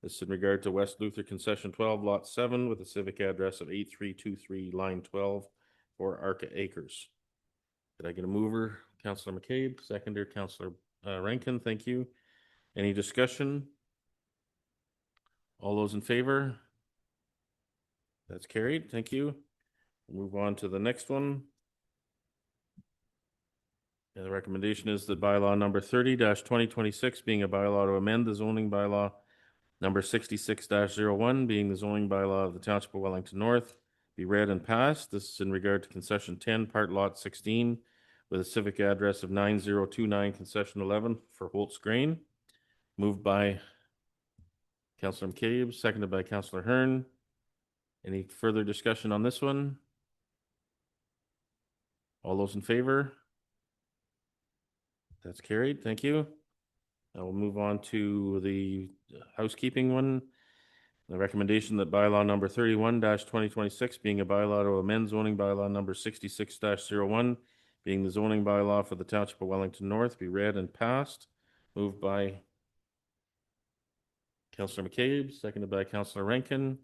This is in regard to West Luther Concession 12 Lot 7 with a civic address of 8323 line 12 for Arca Acres. Did I get a mover? Councillor McCabe, seconder Councillor Rankin, thank you. Any discussion? All those in favor? That's carried. Thank you. We'll move on to the next one. And the recommendation is that bylaw number 30-2026 being a bylaw to amend the zoning bylaw number 66-01 being the zoning bylaw of the Township of Wellington North be read and passed. This is in regard to concession 10, part lot 16 with a civic address of 9029 concession 11 for Holtz Grain. Moved by Councillor McCabe, seconded by Councillor Hearn. Any further discussion on this one? All those in favor? That's carried. Thank you. Now we'll move on to the housekeeping one. The recommendation that bylaw number 31-2026 being a bylaw to amend zoning bylaw number 66-01 being the zoning bylaw for the Township of Wellington North be read and passed. Moved by Councillor McCabe, seconded by Councillor Rankin.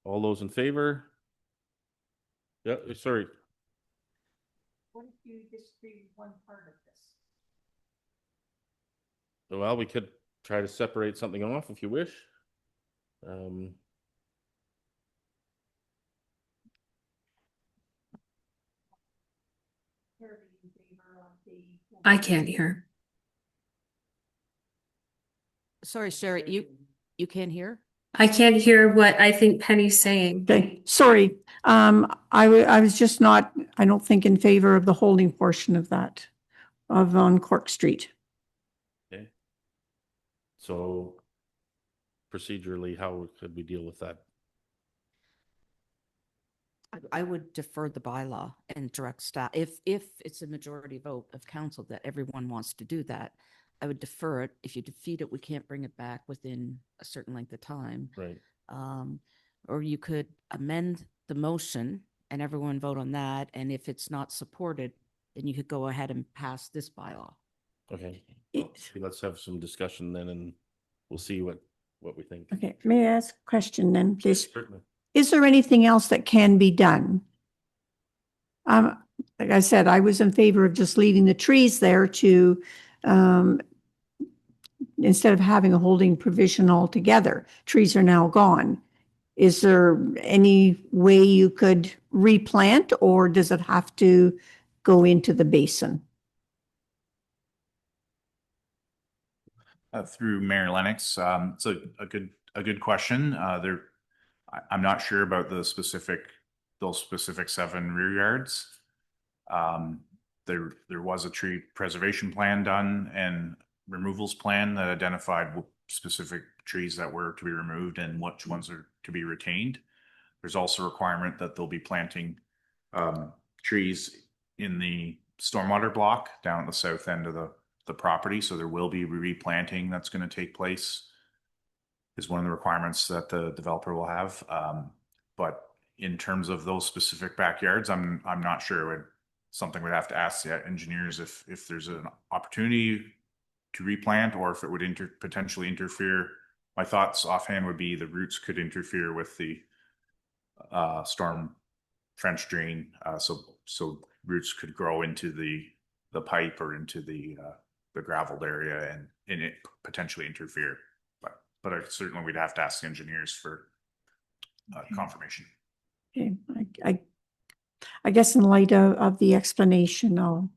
All those in favor? Yeah, sorry. What if you disagree with one part of this? Well, we could try to separate something off if you wish. I can't hear. Sorry, Sherry, you can't hear? I can't hear what I think Penny's saying. Okay, sorry. I was just not, I don't think in favor of the holding portion of that, on Cork Street. Okay. So procedurally, how could we deal with that? I would defer the bylaw and direct staff. If it's a majority vote of council that everyone wants to do that, I would defer it. If you defeat it, we can't bring it back within a certain length of time. Right. Or you could amend the motion and everyone vote on that. And if it's not supported, then you could go ahead and pass this bylaw. Okay. Let's have some discussion then and we'll see what we think. Okay, may I ask a question then, please? Certainly. Is there anything else that can be done? Like I said, I was in favor of just leaving the trees there to, instead of having a holding provision altogether. Trees are now gone. Is there any way you could replant, or does it have to go into the basin? Through Mayor Lennox, it's a good question. I'm not sure about those specific 7 rear yards. There was a tree preservation plan done and removals plan that identified specific trees that were to be removed and which ones are to be retained. There's also a requirement that they'll be planting trees in the stormwater block down at the south end of the property. So there will be replanting that's going to take place, is one of the requirements that the developer will have. But in terms of those specific backyards, I'm not sure. Something we'd have to ask the engineers if there's an opportunity to replant or if it would potentially interfere. My thoughts offhand would be the roots could interfere with the storm French drain. So roots could grow into the pipe or into the graveled area and it potentially interfere. But certainly we'd have to ask the engineers for confirmation. Okay, I guess in light of the explanation,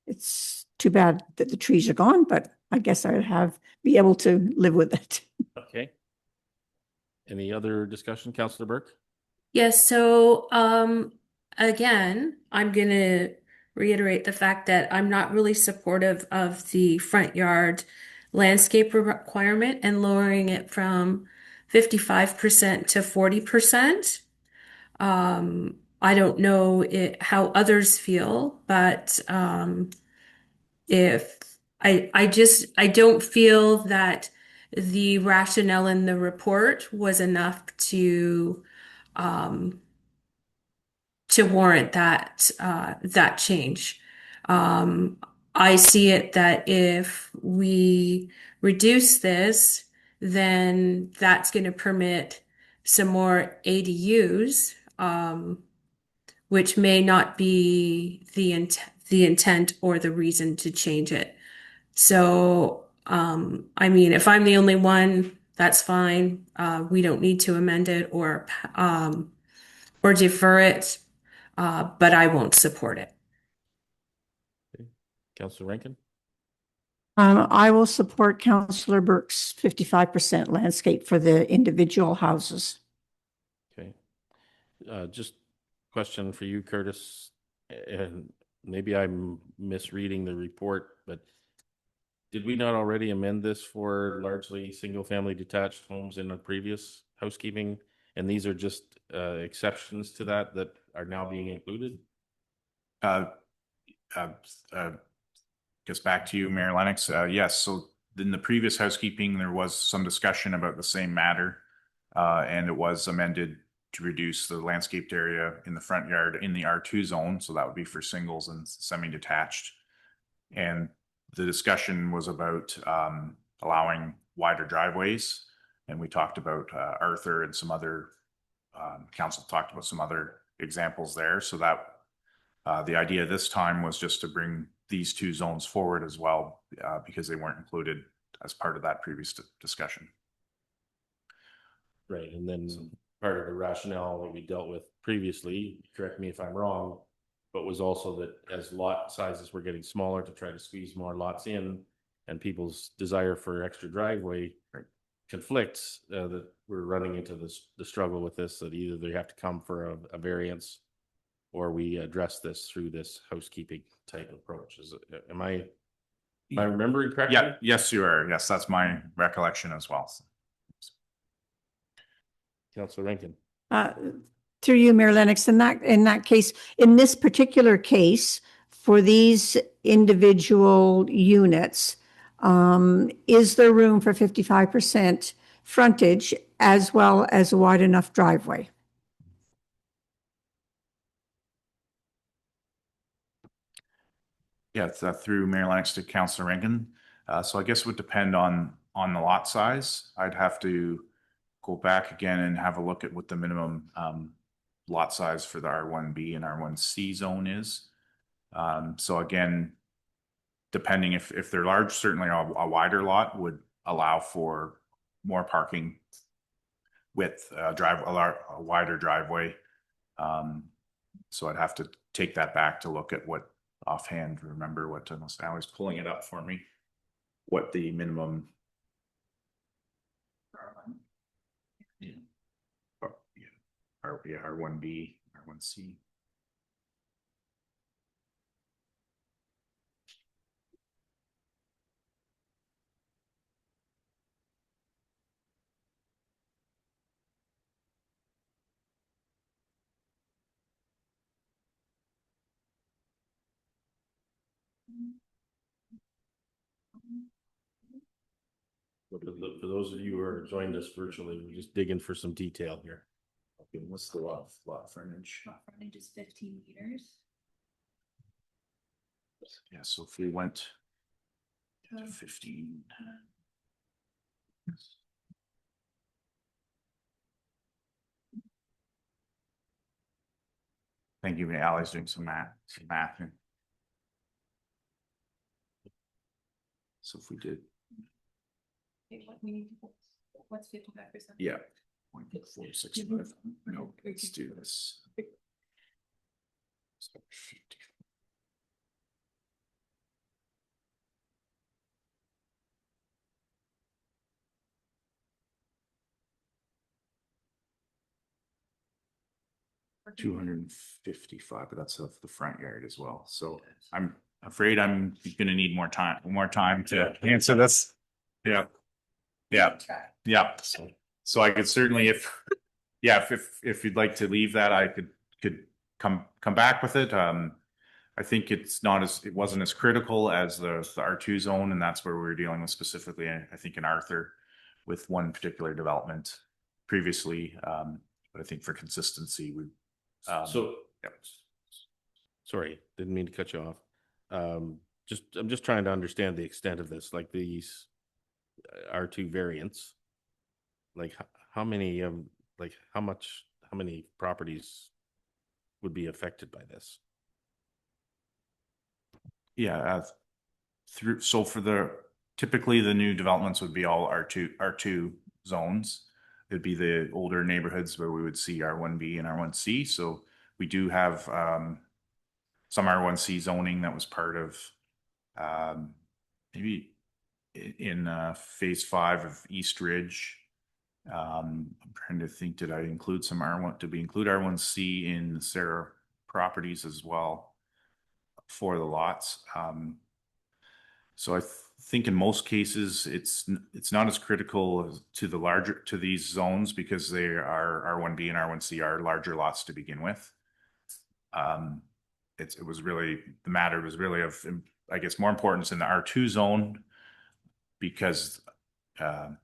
it's too bad that the trees are gone, but I guess I would be able to live with it. Okay. Any other discussion, Councillor Burke? Yes, so again, I'm going to reiterate the fact that I'm not really supportive of the front yard landscape requirement and lowering it from 55% to 40%. I don't know how others feel, but if I don't feel that the rationale in the report was enough to warrant that change. I see it that if we reduce this, then that's going to permit some more ADUs, which may not be the intent or the reason to change it. So, I mean, if I'm the only one, that's fine. We don't need to amend it or defer it, but I won't support it. Councillor Rankin? I will support Councillor Burke's 55% landscape for the individual houses. Okay. Just question for you, Curtis, and maybe I'm misreading the report, but did we not already amend this for largely single-family detached homes in a previous housekeeping? And these are just exceptions to that are now being included? Guess back to you, Mayor Lennox. Yes, so in the previous housekeeping, there was some discussion about the same matter, and it was amended to reduce the landscaped area in the front yard in the R2 zone. So that would be for singles and semi-detached. And the discussion was about allowing wider driveways. And we talked about Arthur and some other, council talked about some other examples there. So that the idea this time was just to bring these 2 zones forward as well, because they weren't included as part of that previous discussion. Right, and then part of the rationale that we dealt with previously, correct me if I'm wrong, but was also that as lot sizes were getting smaller to try to squeeze more lots in and people's desire for extra driveway conflicts, that we're running into the struggle with this, that either they have to come for a variance or we address this through this housekeeping type approach. Am I remembering correctly? Yeah, yes, you are. Yes, that's my recollection as well. Councillor Rankin. Through you, Mayor Lennox, in that case, in this particular case, for these individual units, is there room for 55% frontage as well as a wide enough driveway? Yeah, it's through Mayor Lennox to Councillor Rankin. So I guess it would depend on the lot size. I'd have to go back again and have a look at what the minimum lot size for the R1B and R1C zone is. So again, depending if they're large, certainly a wider lot would allow for more parking width, a wider driveway. So I'd have to take that back to look at what offhand, remember what, unless Sally's pulling it up for me, what the minimum. Yeah. R1B, R1C. For those of you who are joined us virtually, we're just digging for some detail here. Okay, what's the lot frontage? Lot frontage is 15 meters. Yeah, so if we went to 15. Thank you, Ali's doing some math. Here. So if we did, What's 55%? yeah, 0.465. No, let's do this. 255, but that's of the front yard as well. So I'm afraid I'm gonna need more time to answer this. Yeah. Yeah. So I could certainly, if you'd like to leave that, I could come back with it. I think it wasn't as critical as the R2 zone, and that's where we were dealing with specifically, I think in Arthur, with one particular development previously. But I think for consistency, Sorry, didn't mean to cut you off. I'm just trying to understand the extent of this, like these R2 variants. Like how many how many properties would be affected by this? Yeah, typically the new developments would be all R2 zones. It'd be the older neighborhoods where we would see R1B and R1C. So we do have some R1C zoning that was part of maybe in phase 5 of East Ridge. I'm trying to think, did we include R1C in the Sarah properties as well for the lots? So I think in most cases it's not as critical to these zones because they are R1B and R1C are larger lots to begin with. It was really, the matter was really of, I guess, more importance in the R2 zone because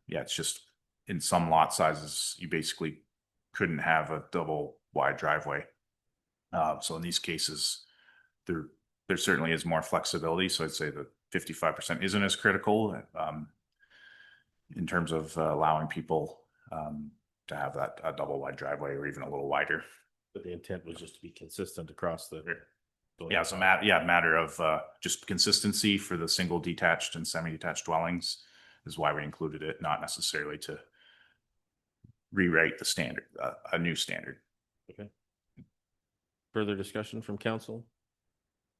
it's just in some lot sizes you basically couldn't have a double wide driveway. So in these cases there certainly is more flexibility. So I'd say that 55% isn't as critical in terms of allowing people to have that a double wide driveway or even a little wider. But the intent was just to be consistent across the. Yeah, so matter of just consistency for the single detached and semi-detached dwellings is why we included it, not necessarily to rewrite the standard, a new standard. Okay. Further discussion from council?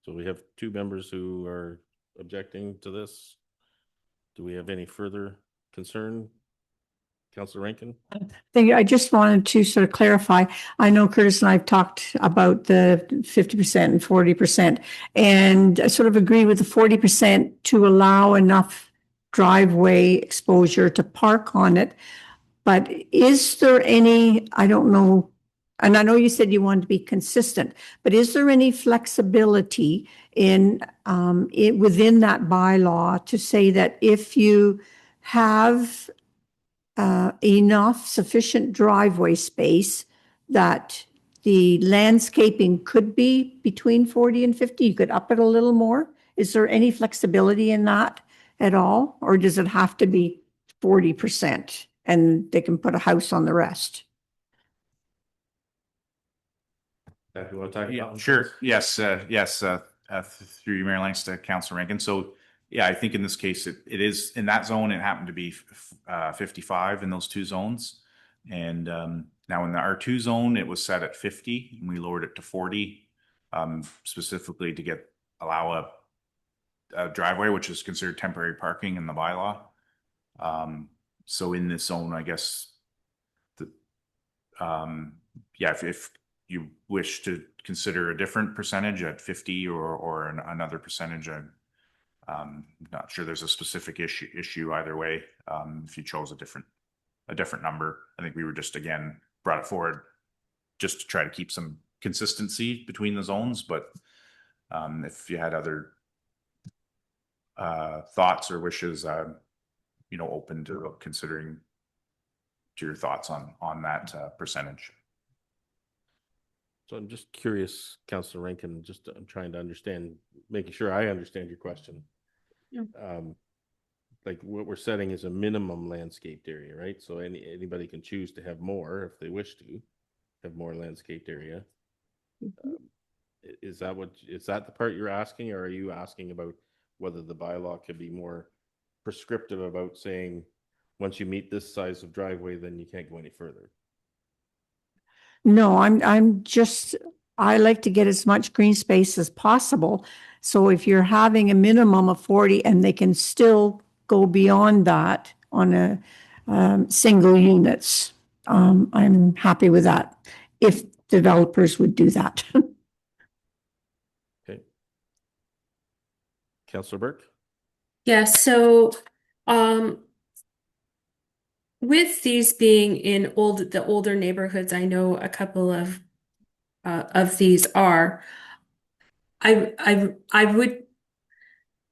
So we have 2 members who are objecting to this. Do we have any further concern? Councilor Rankin? Thank you. I just wanted to sort of clarify. I know Curtis and I have talked about the 50% and 40%, and I sort of agree with the 40% to allow enough driveway exposure to park on it. But is there any, I don't know, and I know you said you wanted to be consistent, but is there any flexibility in within that bylaw to say that if you have enough sufficient driveway space that the landscaping could be between 40 and 50, you could up it a little more? Is there any flexibility in that at all? Or does it have to be 40% and they can put a house on the rest? You want to talk about? Sure. Yes. Through your Mayor Lanks to Councilor Rankin. So yeah, I think in this case, it is in that zone, it happened to be 55 in those 2 zones. And now in the R2 zone, it was set at 50 and we lowered it to 40, specifically to allow a driveway, which is considered temporary parking in the bylaw. So in this zone, I guess, yeah, if you wish to consider a different percentage at 50 or another percentage, I'm not sure there's a specific issue either way. If you chose a different number, I think we were just, again, brought it forward just to try to keep some consistency between the zones. But if you had other thoughts or wishes, open to considering to your thoughts on that percentage. So I'm just curious, Councillor Rankin, I'm trying to understand, making sure I understand your question. Yeah. Like what we're setting is a minimum landscaped area, right? So anybody can choose to have more if they wish to have more landscaped area. Is that the part you're asking, or are you asking about whether the bylaw could be more prescriptive about saying once you meet this size of driveway, then you can't go any further? No, I like to get as much green space as possible. So if you're having a minimum of 40 and they can still go beyond that on a single units, I'm happy with that if developers would do that. Okay. Councillor Burke? Yeah, so with these being in the older neighborhoods, I know a couple of these are. I would,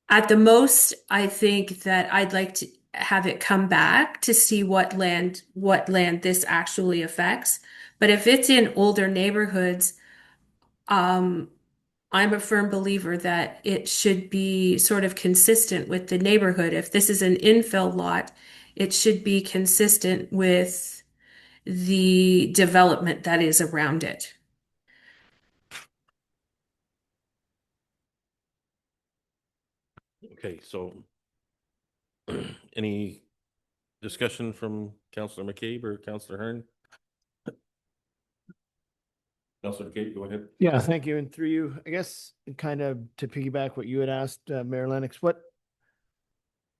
at the most, I think that I'd like to have it come back to see what land this actually affects. But if it's in older neighborhoods, I'm a firm believer that it should be sort of consistent with the neighborhood. If this is an infill lot, it should be consistent with the development that is around it. Okay, so any discussion from Councillor McCabe or Councillor Hearn? Councillor McCabe, go ahead. Yeah, thank you. And through you, I guess, kind of to piggyback what you had asked, Mayor Lennox, what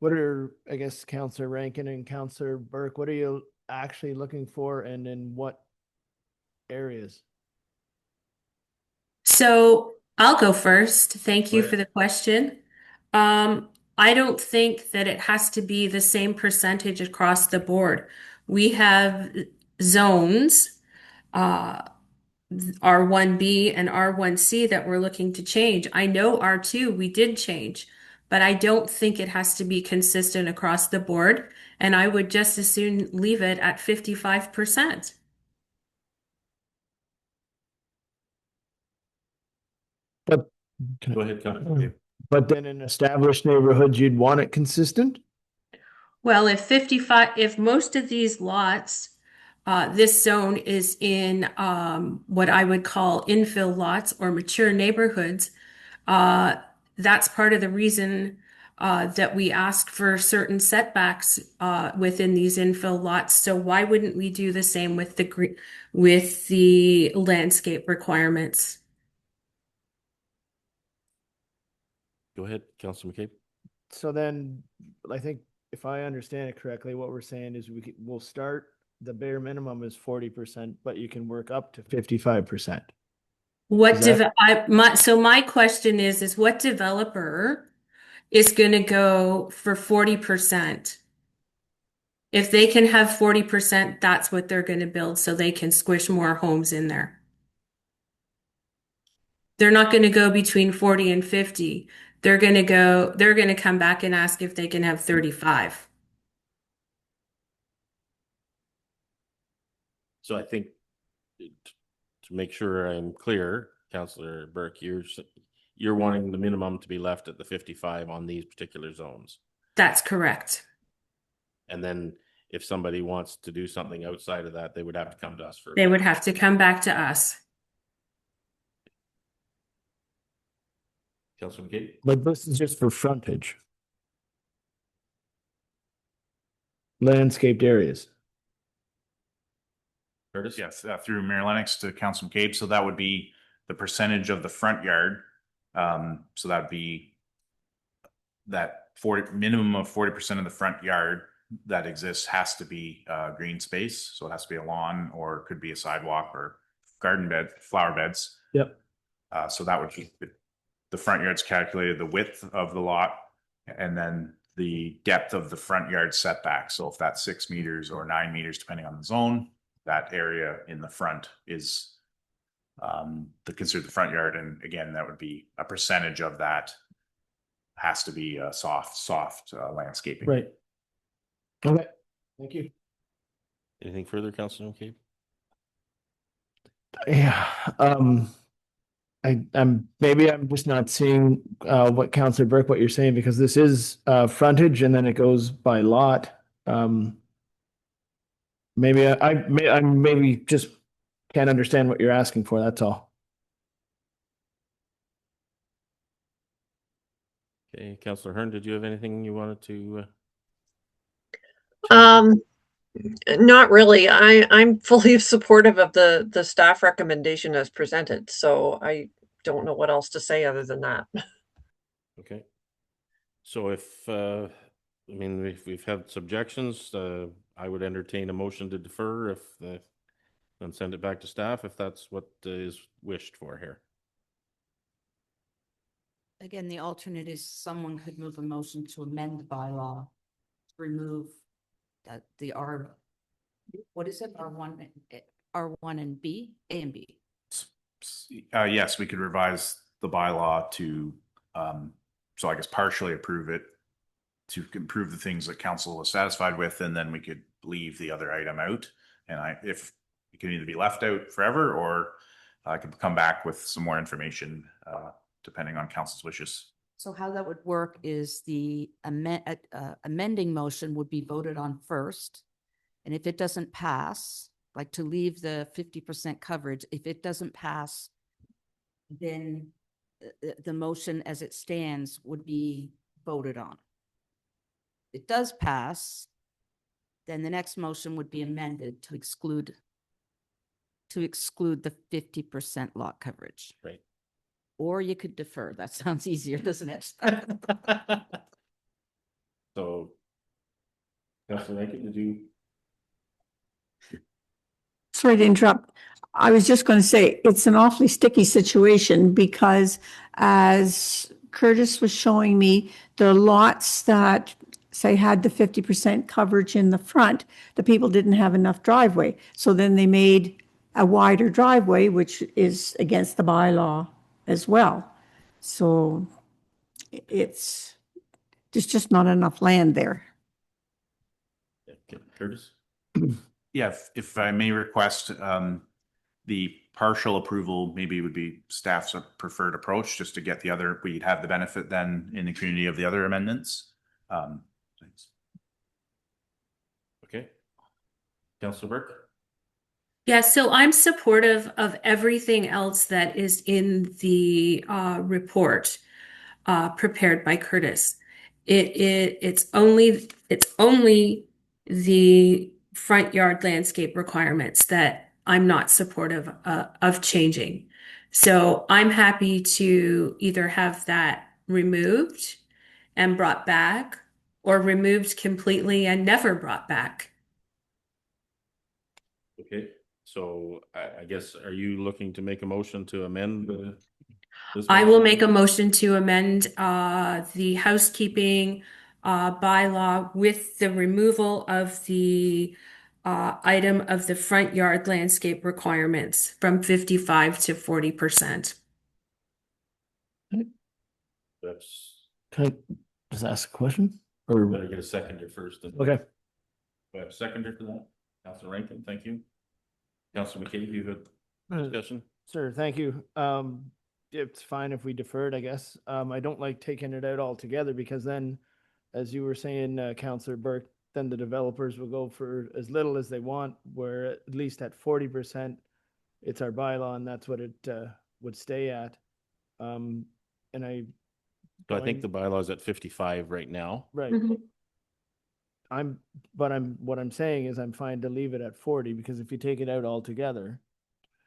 are, I guess, Councillor Rankin and Councillor Burke, what are you actually looking for and in what areas? So I'll go first. Thank you for the question. I don't think that it has to be the same percentage across the board. We have zones, R1B and R1C that we're looking to change. I know R2 we did change, but I don't think it has to be consistent across the board. And I would just as soon leave it at 55%. But Go ahead, Councillor McCabe. But then in established neighborhoods, you'd want it consistent? Well, if most of these lots, this zone is in what I would call infill lots or mature neighborhoods, that's part of the reason that we ask for certain setbacks within these infill lots. So why wouldn't we do the same with the landscape requirements? Go ahead, Councillor McCabe. So then, I think if I understand it correctly, what we're saying is we'll start, the bare minimum is 40%, but you can work up to 55%. So my question is what developer is going to go for 40%? If they can have 40%, that's what they're going to build so they can squish more homes in there. They're not going to go between 40 and 50. They're going to come back and ask if they can have 35. So I think to make sure I'm clear, Councillor Burke, you're wanting the minimum to be left at the 55 on these particular zones. That's correct. And then if somebody wants to do something outside of that, they would have to come to us first. They would have to come back to us. Councillor McCabe? But this is just for frontage. Landscaped areas. Curtis? Yes, through Mayor Lennox to Councilman Cape. So that would be the percentage of the front yard. So that'd be that 40 minimum of 40% of the front yard that exists has to be green space. So it has to be a lawn or could be a sidewalk or garden bed, flower beds. Yep. So that would be the front yard's calculated the width of the lot and then the depth of the front yard setback. So if that's 6 meters or 9 meters, depending on the zone, that area in the front is considered the front yard. And again, that would be a percentage of that has to be soft landscaping. Right. Okay, thank you. Anything further, Councilman Cape? Yeah, I'm maybe I'm just not seeing what Councillor Burke, what you're saying, because this is frontage and then it goes by lot. Maybe I maybe just can't understand what you're asking for, that's all. Okay, Councillor Hearn, did you have anything you wanted to? Not really. I'm fully supportive of the staff recommendation as presented, so I don't know what else to say other than that. Okay. So if, I mean, we've had subjections, I would entertain a motion to defer if and send it back to staff if that's what is wished for here. Again, the alternate is someone could move a motion to amend the bylaw, to remove the what is it, R1, R1 and B, A and B. Yes, we could revise the bylaw to, so I guess partially approve it to improve the things that council is satisfied with, and then we could leave the other item out. And if it can either be left out forever, or I could come back with some more information, depending on council's wishes. So how that would work is the amending motion would be voted on first. And if it doesn't pass, like to leave the 50% coverage, if it doesn't pass, then the motion as it stands would be voted on. If it does pass, then the next motion would be amended to exclude the 50% lot coverage. Right. Or you could defer. That sounds easier, doesn't it? So, Councillor Rankin, did you? Sorry to interrupt. I was just going to say, it's an awfully sticky situation because as Curtis was showing me, the lots that say had the 50% coverage in the front, the people didn't have enough driveway. So then they made a wider driveway, which is against the bylaw as well. So there's just not enough land there. Okay, Curtis? Yeah, if I may request, the partial approval maybe would be staff's preferred approach, just to get the other, we'd have the benefit then in the community of the other amendments. Thanks. Okay. Councillor Burke? Yeah, so I'm supportive of everything else that is in the report prepared by Curtis. It's only the front yard landscape requirements that I'm not supportive of changing. So I'm happy to either have that removed and brought back, or removed completely and never brought back. Okay, so I guess, are you looking to make a motion to amend this I will motion? make a motion to amend the housekeeping bylaw with the removal of the item of the front yard landscape requirements from 55 to 40%. That's, Can I just ask a question? we Or, better get a seconder first. okay. Do I have a seconder for that? Councillor Rankin, thank you. Councillor McCabe, you had discussion? Sir, thank you. It's fine if we deferred, I guess. I don't like taking it out altogether because then, as you were saying, Councillor Burke, then the developers will go for as little as they want, where at least at 40%, it's our bylaw and that's what it would stay at. And So I think the bylaw is at 55 right now. right. what I'm saying is I'm fine to leave it at 40 because if you take it out altogether,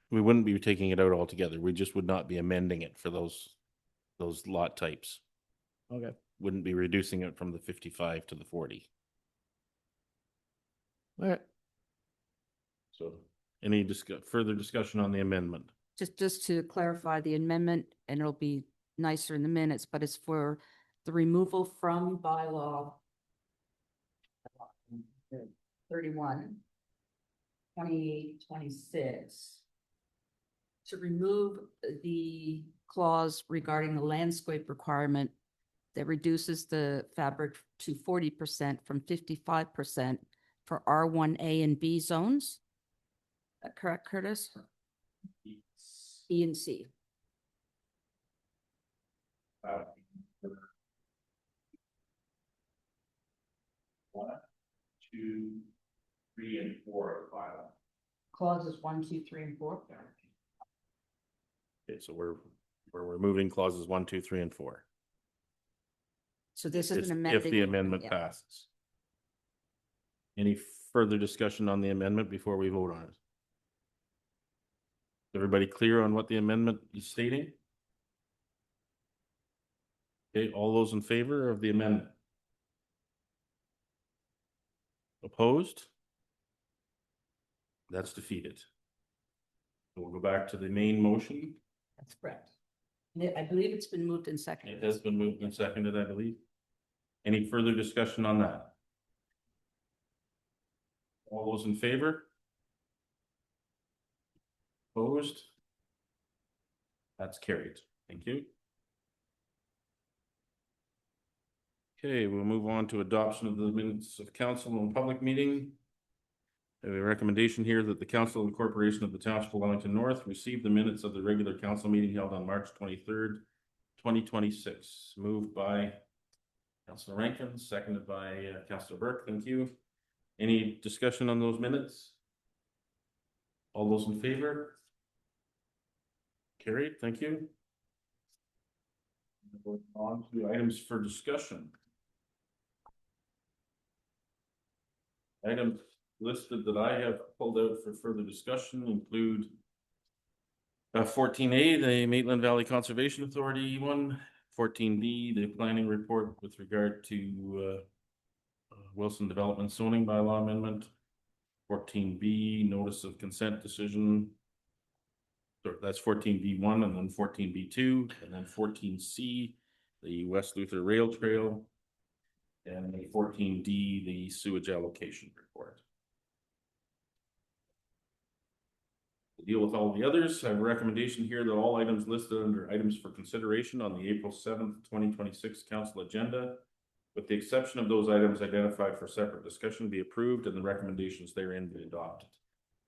We wouldn't be taking it out altogether. We just would not be amending it for those lot types. okay. Wouldn't be reducing it from the 55 to the 40. All right. So any further discussion on the amendment? Just to clarify the amendment, and it'll be nicer in the minutes, but it's for the removal from bylaw 31, 2026, to remove the clause regarding the landscape requirement that reduces the fabric to 40% from 55% for R1A and B zones. Is that correct, Curtis? E and C. One, 2, 3, and 4 of the bylaw. Clauses 1, 2, 3, and 4. Okay, so we're removing clauses 1, 2, 3, and 4. So this is If an amendment. the amendment Yeah. passes. Any further discussion on the amendment before we vote on it? Everybody clear on what the amendment is stating? Okay, all those in favor of the amendment? Opposed? That's defeated. We'll go back to the main motion. That's correct. I believe it's been moved and seconded. It has been moved and seconded, I believe. Any further discussion on that? All those in favor? Opposed? That's carried. Thank you. Okay, we'll move on to adoption of the minutes of council and public meeting. I have a recommendation here that the Council and Corporation of the Township of Wellington North receive the minutes of the regular council meeting held on March 23rd, 2026. Moved by Councilor Rankin, seconded by Councilor Burke. Thank you. Any discussion on those minutes? All those in favor? Carried. Thank you. On to items for discussion. Items listed that I have pulled out for further discussion include 14A, the Maitland Valley Conservation Authority one, 14B, the planning report with regard to Wilson Development Zoning Bylaw Amendment, 14B, notice of consent decision. So that's 14B1 and then 14B2 and then 14C, the West Luther Rail Trail, and the 14D, the sewage allocation report. To deal with all the others, I have a recommendation here that all items listed under items for consideration on the April 7th, 2026 council agenda, with the exception of those items identified for separate discussion, be approved and the recommendations therein be adopted.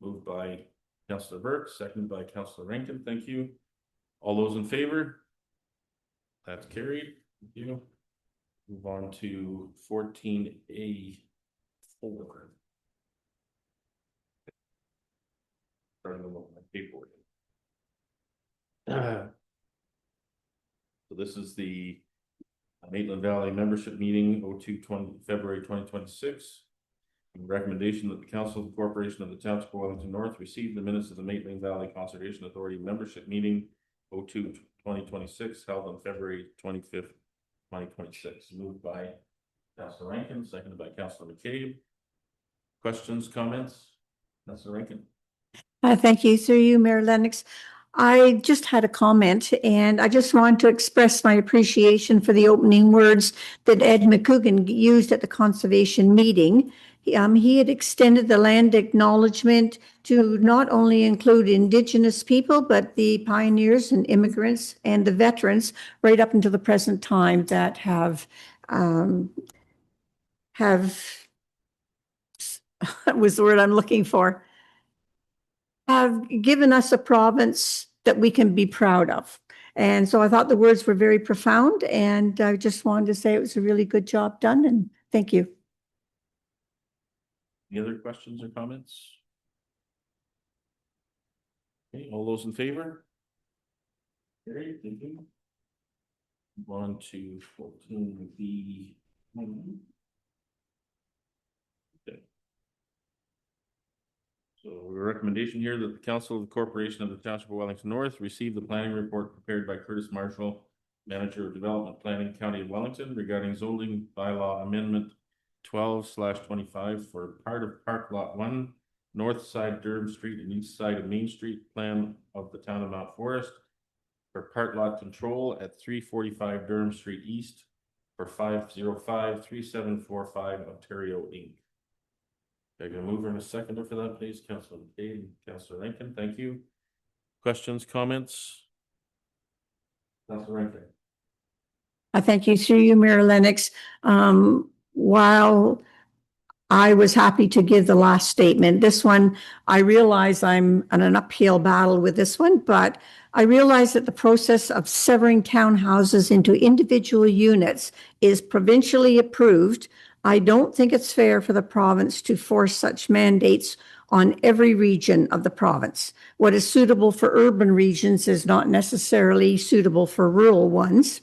Moved by Councilor Burke, seconded by Councilor Rankin. Thank you. All those in favor? That's carried. Thank you. Move on to 14A4. Starting to look at my paperwork. So this is the Maitland Valley membership meeting, February 2026. Recommendation that the Council of the Corporation of the Township of Wellington North receive the minutes of the Maitland Valley Conservation Authority membership meeting 2026 held on February 25th, 2026. Moved by Councilor Rankin, seconded by Councilor McCabe. Questions, comments? Councilor Rankin. Thank you, through you, Mayor Lennox. I just had a comment and I just want to express my appreciation for the opening words that Ed McCougan used at the conservation meeting. He had extended the land acknowledgement to not only include Indigenous people, but the pioneers and immigrants and the veterans right up until the present time that have was the word I'm looking for, have given us a province that we can be proud of. And so I thought the words were very profound, and I just wanted to say it was a really good job done, and thank you. Any other questions or comments? Okay, all those in favor? Great, thank you. Move on to 14B. So a recommendation here that the Council of the Corporation of the Township of Wellington North receive the planning report prepared by Curtis Marshall, Manager of Development Planning, County of Wellington, regarding zoning bylaw amendment 12/25 for part of Park Lot 1, north side Durham Street and east side of Main Street plan of the town of Mount Forest, for part lot control at 345 Durham Street East for 5053745 Ontario Inc. Can I get a mover and a seconder for that, please? Councilor McCabe and Councilor Rankin, thank you. Questions, comments? Councilor Rankin. I thank you through you, Mayor Lennox. While I was happy to give the last statement, this one, I realize I'm on an uphill battle with this one, but I realize that the process of severing townhouses into individual units is provincially approved. I don't think it's fair for the province to force such mandates on every region of the province. What is suitable for urban regions is not necessarily suitable for rural ones.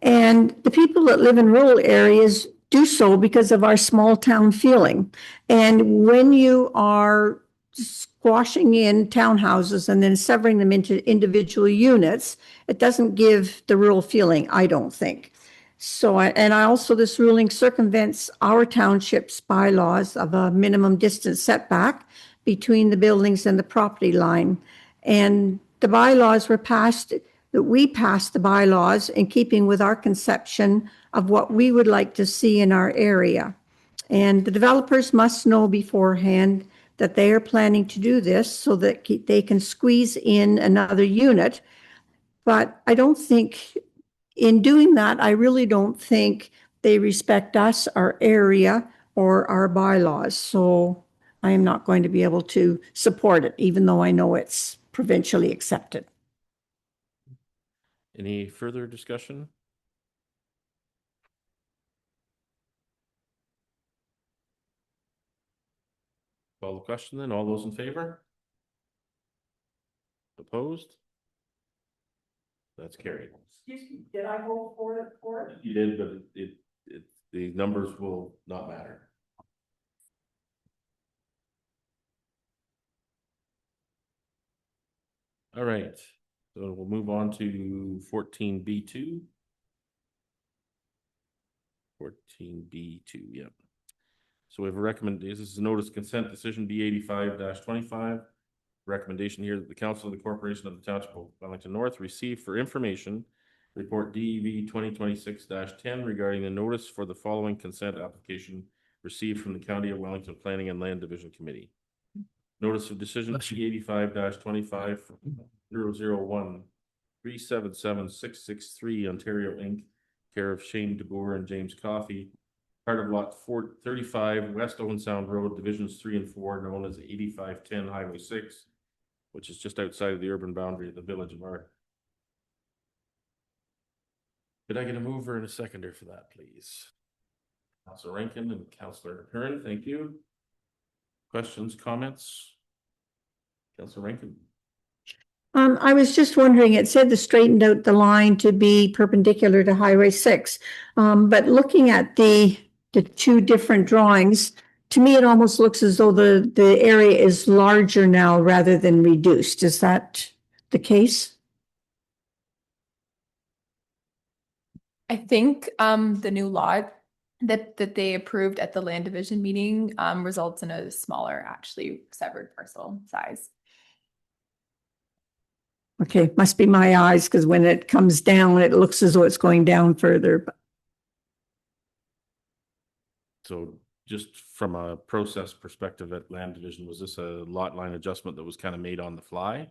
And the people that live in rural areas do so because of our small town feeling. And when you are squashing in townhouses and then severing them into individual units, it doesn't give the rural feeling, I don't think. So, I also, this ruling circumvents our township's bylaws of a minimum distance setback between the buildings and the property line. And the bylaws were passed, that we passed the bylaws in keeping with our conception of what we would like to see in our area. And the developers must know beforehand that they are planning to do this so that they can squeeze in another unit. But I don't think, in doing that, I really don't think they respect us, our area, or our bylaws. So I am not going to be able to support it, even though I know it's provincially accepted. Any further discussion? Call the question then. All those in favor? Opposed? That's carried. Excuse me, did I vote for it? You did, but the numbers will not matter. All right, so we'll move on to 14B2. 14B2, yep. So we have a recommendation. This is a notice of consent decision B85-25. Recommendation here that the Council of the Corporation of the Township of Wellington North receive for information report DEV 2026-10 regarding the notice for the following consent application received from the County of Wellington Planning and Land Division Committee. Notice of decision B85-25 001 377663 Ontario Inc. Care of Shane DeBoer and James Coffey. Part of lot 435 West Owen Sound Road, divisions 3 and 4, known as 8510 Highway 6, which is just outside of the urban boundary of the village of Arc. Could I get a mover and a seconder for that, please? Councilor Rankin and Councilor Hearn, thank you. Questions, comments? Councilor Rankin. I was just wondering, it said they straightened out the line to be perpendicular to Highway 6. But looking at the two different drawings, to me, it almost looks as though the area is larger now rather than reduced. Is that the case? I think the new lot that they approved at the land division meeting results in a smaller, actually severed parcel size. Okay, must be my eyes, because when it comes down, it looks as though it's going down further. So just from a process perspective at land division, was this a lot line adjustment that was kind of made on the fly?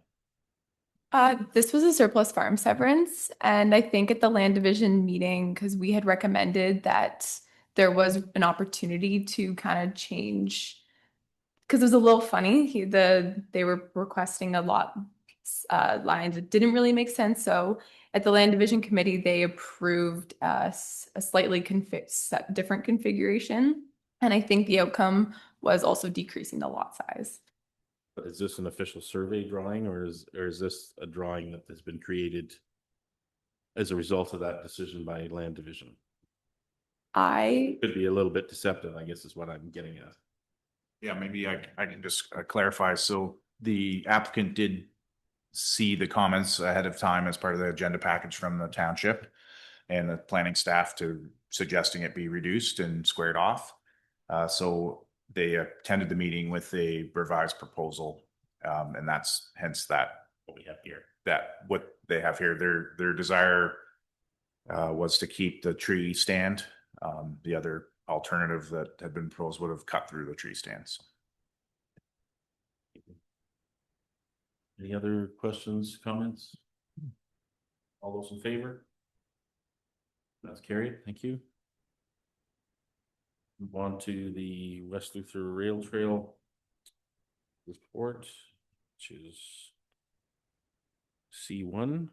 This was a surplus farm severance, and I think at the land division meeting, because we had recommended that there was an opportunity to kind of change, because it was a little funny. They were requesting a lot lines that didn't really make sense. So at the land division committee, they approved a slightly different configuration, and I think the outcome was also decreasing the lot size. But is this an official survey drawing, or is this a drawing that has been created as a result of that decision by land division? I Could be a little bit deceptive, I guess, is what I'm getting at. Yeah, maybe I can just clarify. So the applicant did see the comments ahead of time as part of the agenda package from the township and the planning staff to suggesting it be reduced and squared off. So they attended the meeting with a revised proposal, and that's hence that what we have here. That what they have here, their desire was to keep the tree stand. The other alternative that had been proposed would have cut through the tree stands. Any other questions, comments? All those in favor? That's carried. Thank you. Move on to the West Luther Rail Trail report, which is C1.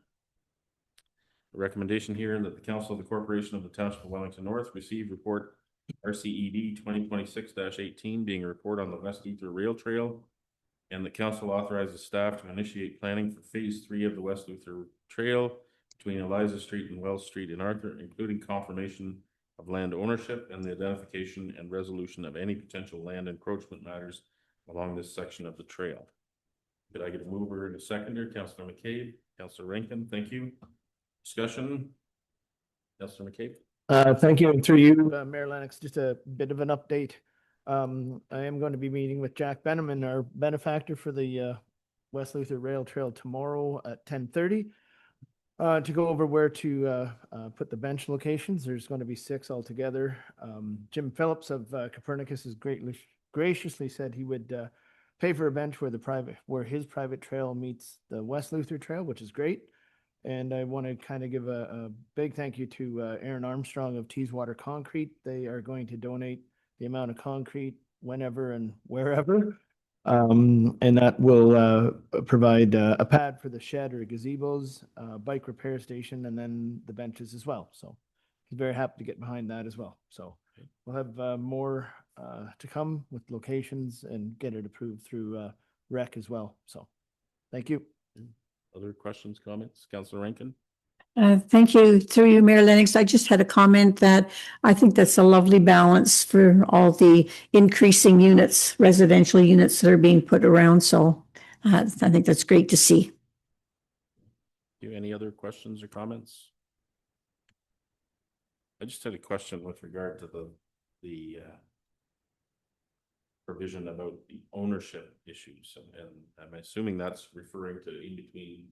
A recommendation here that the Council of the Corporation of the Township of Wellington North receive report RCED 2026-18, being a report on the West Luther Rail Trail, and the council authorizes staff to initiate planning for phase 3 of the West Luther Trail between Eliza Street and Wells Street in Arthur, including confirmation of land ownership and the identification and resolution of any potential land encroachment matters along this section of the trail. Could I get a mover and a seconder? Councillor McCabe, Councillor Rankin, thank you. Discussion, Councillor McCabe. Thank you. And through you, Mayor Lennox, just a bit of an update. I am going to be meeting with Jack Benneman, our benefactor for the West Luther Rail Trail tomorrow at 10:30 to go over where to put the bench locations. There's going to be 6 altogether. Jim Phillips of Copernicus has graciously said he would pay for a bench where his private trail meets the West Luther Trail, which is great. And I want to kind of give a big thank you to Aaron Armstrong of Teeswater Concrete. They are going to donate the amount of concrete whenever and wherever. And that will provide a pad for the shed or gazebos, bike repair station, and then the benches as well. So he's very happy to get behind that as well. So we'll have more to come with locations and get it approved through REC as well. So thank you. Other questions, comments? Councillor Rankin? Thank you. Through you, Mayor Lennox. I just had a comment that I think that's a lovely balance for all the increasing units, residential units that are being put around. So I think that's great to see. Do you have any other questions or comments? I just had a question with regard to the provision about the ownership issues, and I'm assuming that's referring to in between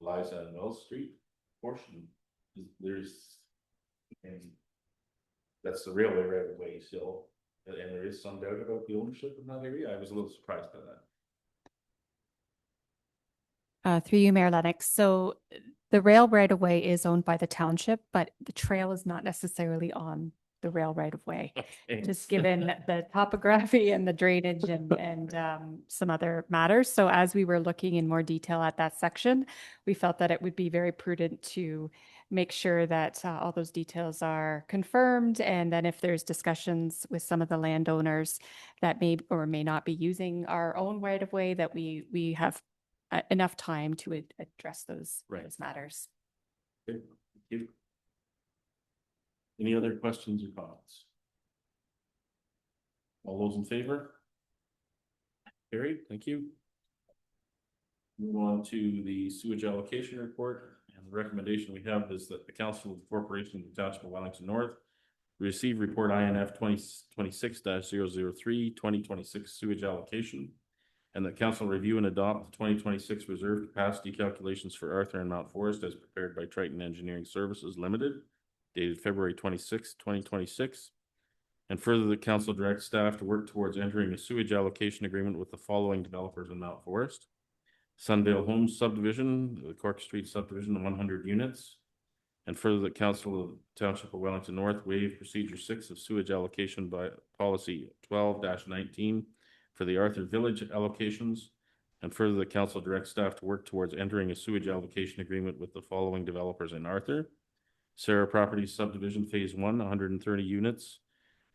Liza and Wells Street portion. And that's the railway right of way still, and there is some doubt about the ownership of that area. I was a little surprised by that. Through you, Mayor Lennox. So the rail right of way is owned by the township, but the trail is not necessarily on the rail right of way, just given the topography and the drainage and some other matters. So as we were looking in more detail at that section, we felt that it would be very prudent to make sure that all those details are confirmed. And then if there's discussions with some of the landowners that may or may not be using our own right of way, that we have enough time to address those matters. Okay, thank you. Any other questions or comments? All those in favor? Carried, thank you. Move on to the sewage allocation report, and the recommendation we have is that the Council of the Corporation of the Township of Wellington North receive report INF 2026-003 2026 sewage allocation, and that council review and adopt the 2026 reserve capacity calculations for Arthur and Mount Forest as prepared by Triton Engineering Services Limited, dated February 26, 2026. And further, the council directs staff to work towards entering a sewage allocation agreement with the following developers in Mount Forest: Sunvale Homes subdivision, the Cork Street subdivision, 100 units. And further, the Council of the Township of Wellington North waive Procedure 6 of sewage allocation by policy 12-19 for the Arthur Village allocations. And further, the council directs staff to work towards entering a sewage allocation agreement with the following developers in Arthur: Sarah Properties Subdivision Phase 1, 130 units.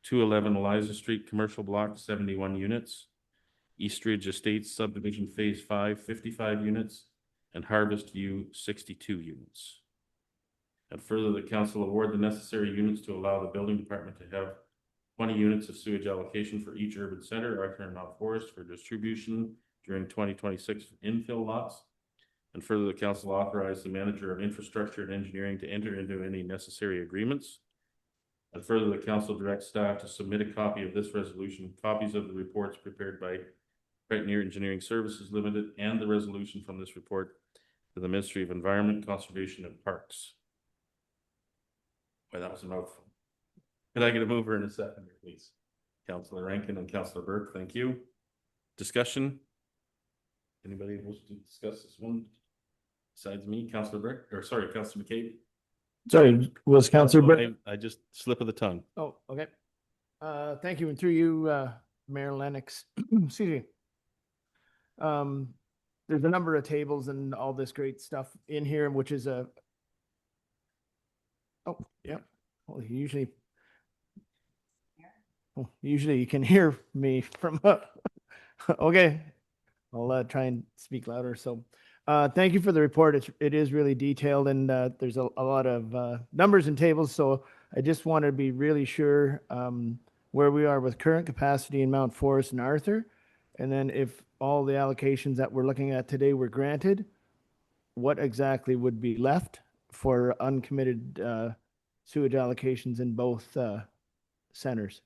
211 Eliza Street Commercial Block, 71 units. Eastridge Estates Subdivision Phase 5, 55 units. And Harvest View, 62 units. And further, the council award the necessary units to allow the building department to have 20 units of sewage allocation for each urban center, Arthur and Mount Forest, for distribution during 2026 infill lots. And further, the council authorized the manager of infrastructure and engineering to enter into any necessary agreements. And further, the council directs staff to submit a copy of this resolution, copies of the reports prepared by Pioneer Engineering Services Limited, and the resolution from this report to the Ministry of Environment, Conservation, and Parks. Well, that was a mouthful. Could I get a mover and a seconder, please? Councillor Rankin and Councillor Burke, thank you. Discussion? Anybody wish to discuss this one? Besides me, Councillor Burke, or sorry, Councillor McCabe? Sorry, was Councillor Burke? I just slip of the tongue. Oh, okay. Thank you. And through you, Mayor Lennox, excuse me. There's a number of tables and all this great stuff in here, which is oh, yeah. Well, usually you can hear me from, okay. I'll try and speak louder. So thank you for the report. It is really detailed, and there's a lot of numbers and tables. So I just want to be really sure where we are with current capacity in Mount Forest and Arthur. And then if all the allocations that we're looking at today were granted, what exactly would be left for uncommitted sewage allocations in both centers?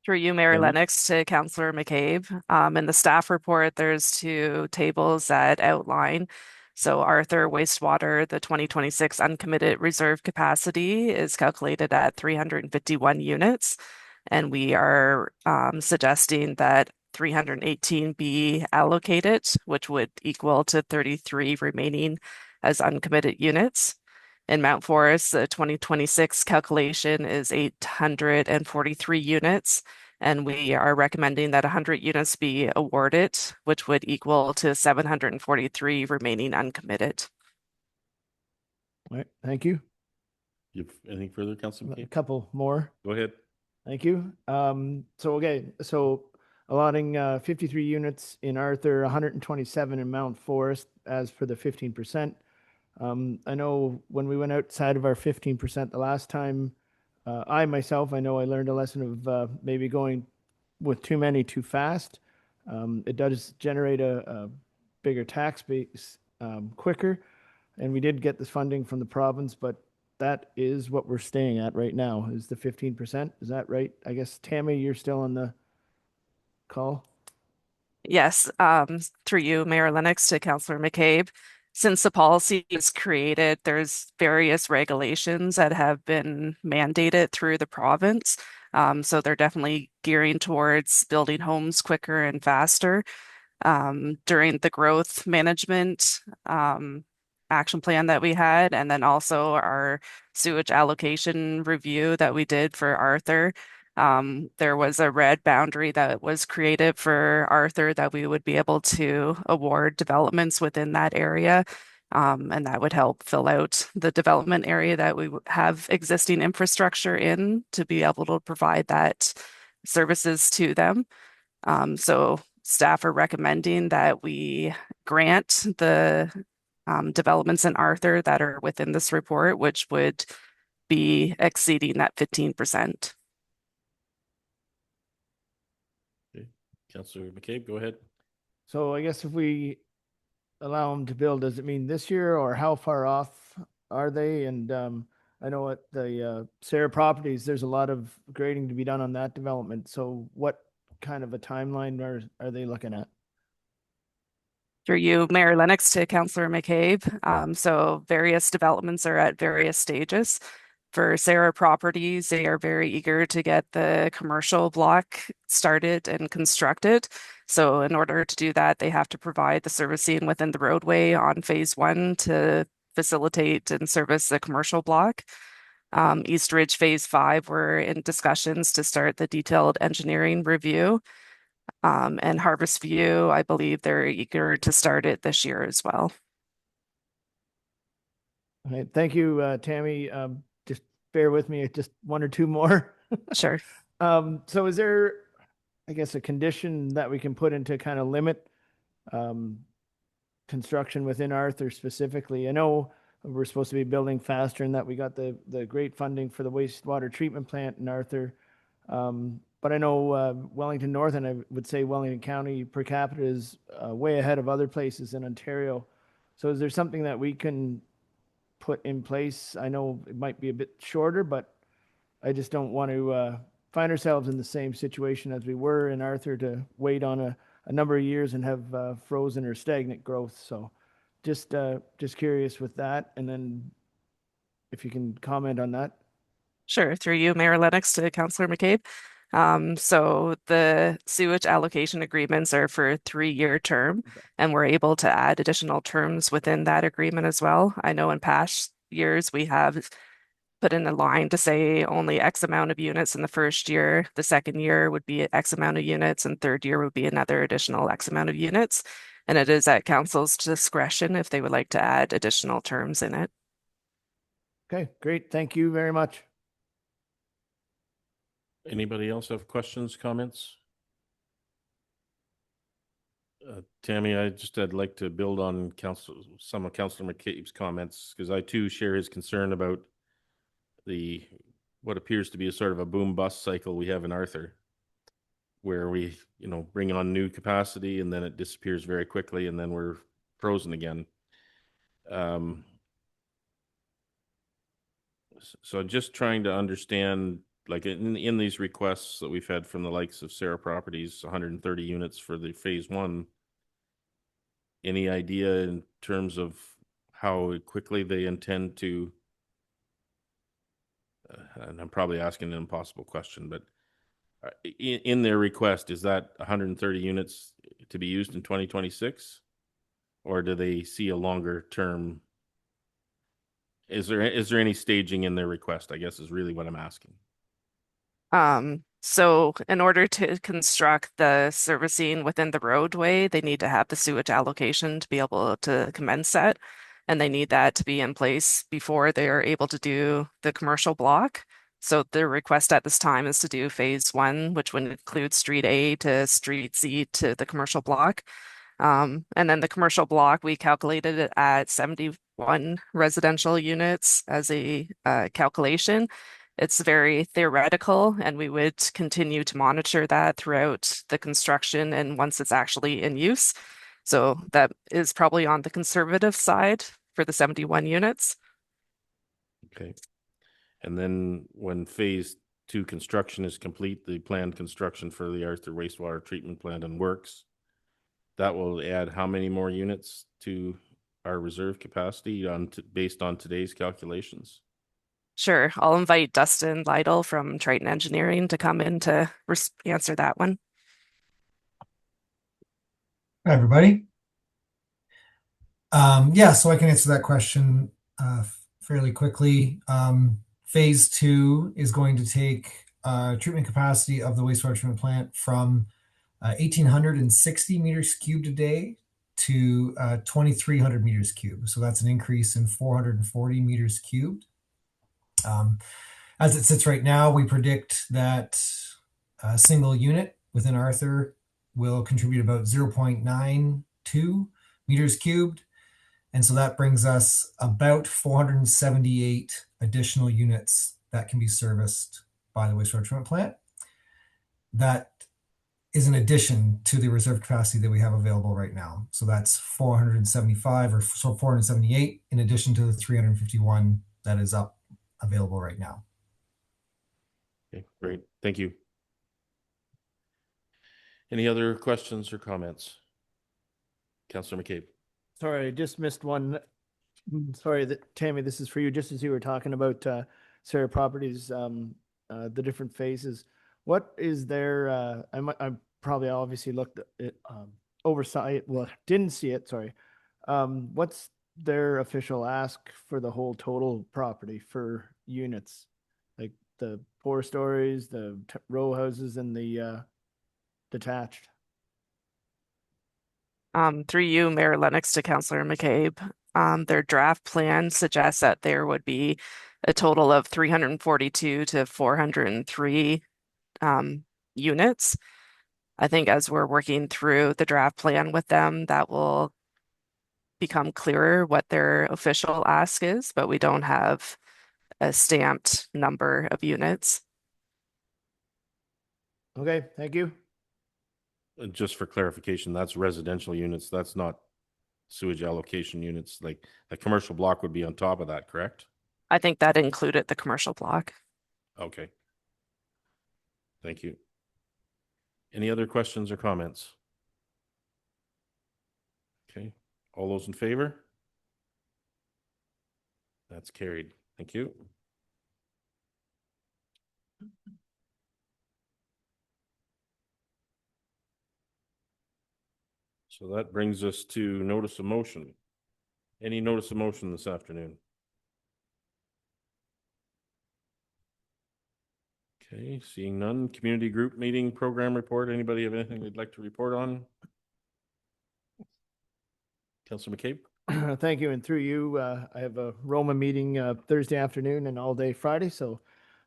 Through you, Mayor Lennox, to Councillor McCabe. In the staff report, there's two tables that outline. So Arthur wastewater, the 2026 uncommitted reserve capacity is calculated at 351 units. And we are suggesting that 318 be allocated, which would equal to 33 remaining as uncommitted units. In Mount Forest, the 2026 calculation is 843 units, and we are recommending that 100 units be awarded, which would equal to 743 remaining uncommitted. All right, thank you. You have anything further, Councilor McCabe? A couple more. Go ahead. Thank you. So allotting 53 units in Arthur, 127 in Mount Forest as for the 15%. I know when we went outside of our 15% the last time, I myself, I know I learned a lesson of maybe going with too many too fast. It does generate a bigger tax base quicker. And we did get this funding from the province, but that is what we're staying at right now, is the 15%. Is that right? I guess, Tammy, you're still on the call? Yes, through you, Mayor Lennox, to Councillor McCabe. Since the policy was created, there's various regulations that have been mandated through the province. So they're definitely gearing towards building homes quicker and faster. During the growth management action plan that we had, and then also our sewage allocation review that we did for Arthur. There was a red boundary that was created for Arthur that we would be able to award developments within that area. And that would help fill out the development area that we have existing infrastructure in to be able to provide that services to them. So staff are recommending that we grant the developments in Arthur that are within this report, which would be exceeding that 15%. Councillor McCabe, go ahead. So I guess if we allow them to build, does it mean this year, or how far off are they? And I know at the Sarah Properties, there's a lot of grading to be done on that development. So what kind of a timeline are they looking at? Through you, Mayor Lennox, to Councillor McCabe. So various developments are at various stages. For Sarah Properties, they are very eager to get the commercial block started and constructed. So in order to do that, they have to provide the servicing within the roadway on phase 1 to facilitate and service the commercial block. East Ridge phase 5, we're in discussions to start the detailed engineering review. And Harvest View, I believe they're eager to start it this year as well. All right, thank you, Tammy. Just bear with me, just one or two more. Sure. So is there, I guess, a condition that we can put in to kind of limit construction within Arthur specifically? I know we're supposed to be building faster and that we got the great funding for the wastewater treatment plant in Arthur. But I know Wellington North, and I would say Wellington County per capita is way ahead of other places in Ontario. So is there something that we can put in place? I know it might be a bit shorter, but I just don't want to find ourselves in the same situation as we were in Arthur to wait on a number of years and have frozen or stagnant growth. So just curious with that. And then if you can comment on that. Sure, through you, Mayor Lennox, to Councillor McCabe. So the sewage allocation agreements are for a 3-year term, and we're able to add additional terms within that agreement as well. I know in past years we have put in a line to say only X amount of units in the first year, the second year would be X amount of units, and third year would be another additional X amount of units. And it is at council's discretion if they would like to add additional terms in it. Okay, great. Thank you very much. Anybody else have questions, comments? Tammy, I'd like to build on some of Councillor McCabe's comments, because I too share his concern about what appears to be a sort of a boom bust cycle we have in Arthur, where we, bring on new capacity and then it disappears very quickly and then we're frozen again. So just trying to understand, like in these requests that we've had from the likes of Sarah Properties, 130 units for the phase 1, any idea in terms of how quickly they intend to, and I'm probably asking an impossible question, but in their request, is that 130 units to be used in 2026? Or do they see a longer term? Is there any staging in their request, I guess, is really what I'm asking. So in order to construct the servicing within the roadway, they need to have the sewage allocation to be able to commence that. And they need that to be in place before they are able to do the commercial block. So the request at this time is to do phase 1, which would include street A to street Z to the commercial block. And then the commercial block, we calculated it at 71 residential units as a calculation. It's very theoretical, and we would continue to monitor that throughout the construction and once it's actually in use. So that is probably on the conservative side for the 71 units. Okay. And then when phase 2 construction is complete, the planned construction for the Arthur wastewater treatment plant and works, that will add how many more units to our reserve capacity based on today's calculations? Sure. I'll invite Dustin Lytle from Triton Engineering to come in to answer that one. Hi, everybody. So I can answer that question fairly quickly. Phase 2 is going to take treatment capacity of the wastewater treatment plant from 1,860 meters cubed a day to 2,300 meters cubed. So that's an increase in 440 meters cubed. As it sits right now, we predict that a single unit within Arthur will contribute about 0.92 meters cubed. And so that brings us about 478 additional units that can be serviced by the wastewater treatment plant. That is in addition to the reserve capacity that we have available right now. So that's 475 or so 478 in addition to the 351 that is up available right now. Okay, great. Thank you. Any other questions or comments? Councillor McCabe. Sorry, I just missed one. Sorry, Tammy, this is for you. Just as you were talking about Sarah Properties, the different phases. What is their? I probably obviously looked at it, oversight. Well, didn't see it. Sorry. What's their official ask for the whole total property for units, like the 4 stories, the row houses, and the detached? Through you, Mayor Lennox, to Councillor McCabe. Their draft plan suggests that there would be a total of 342 to 403 units. I think as we're working through the draft plan with them, that will become clearer what their official ask is, but we don't have a stamped number of units. Okay, thank you. Just for clarification, that's residential units. That's not sewage allocation units. Like a commercial block would be on top of that, correct? I think that included the commercial block. Okay. Thank you. Any other questions or comments? Okay. All those in favor? That's carried. Thank you. So that brings us to notice of motion. Any notice of motion this afternoon? Okay, seeing none. Community group meeting program report. Anybody have anything they'd like to report on? Councillor McCabe? Thank you. And through you, I have a Roma meeting Thursday afternoon and all day Friday. So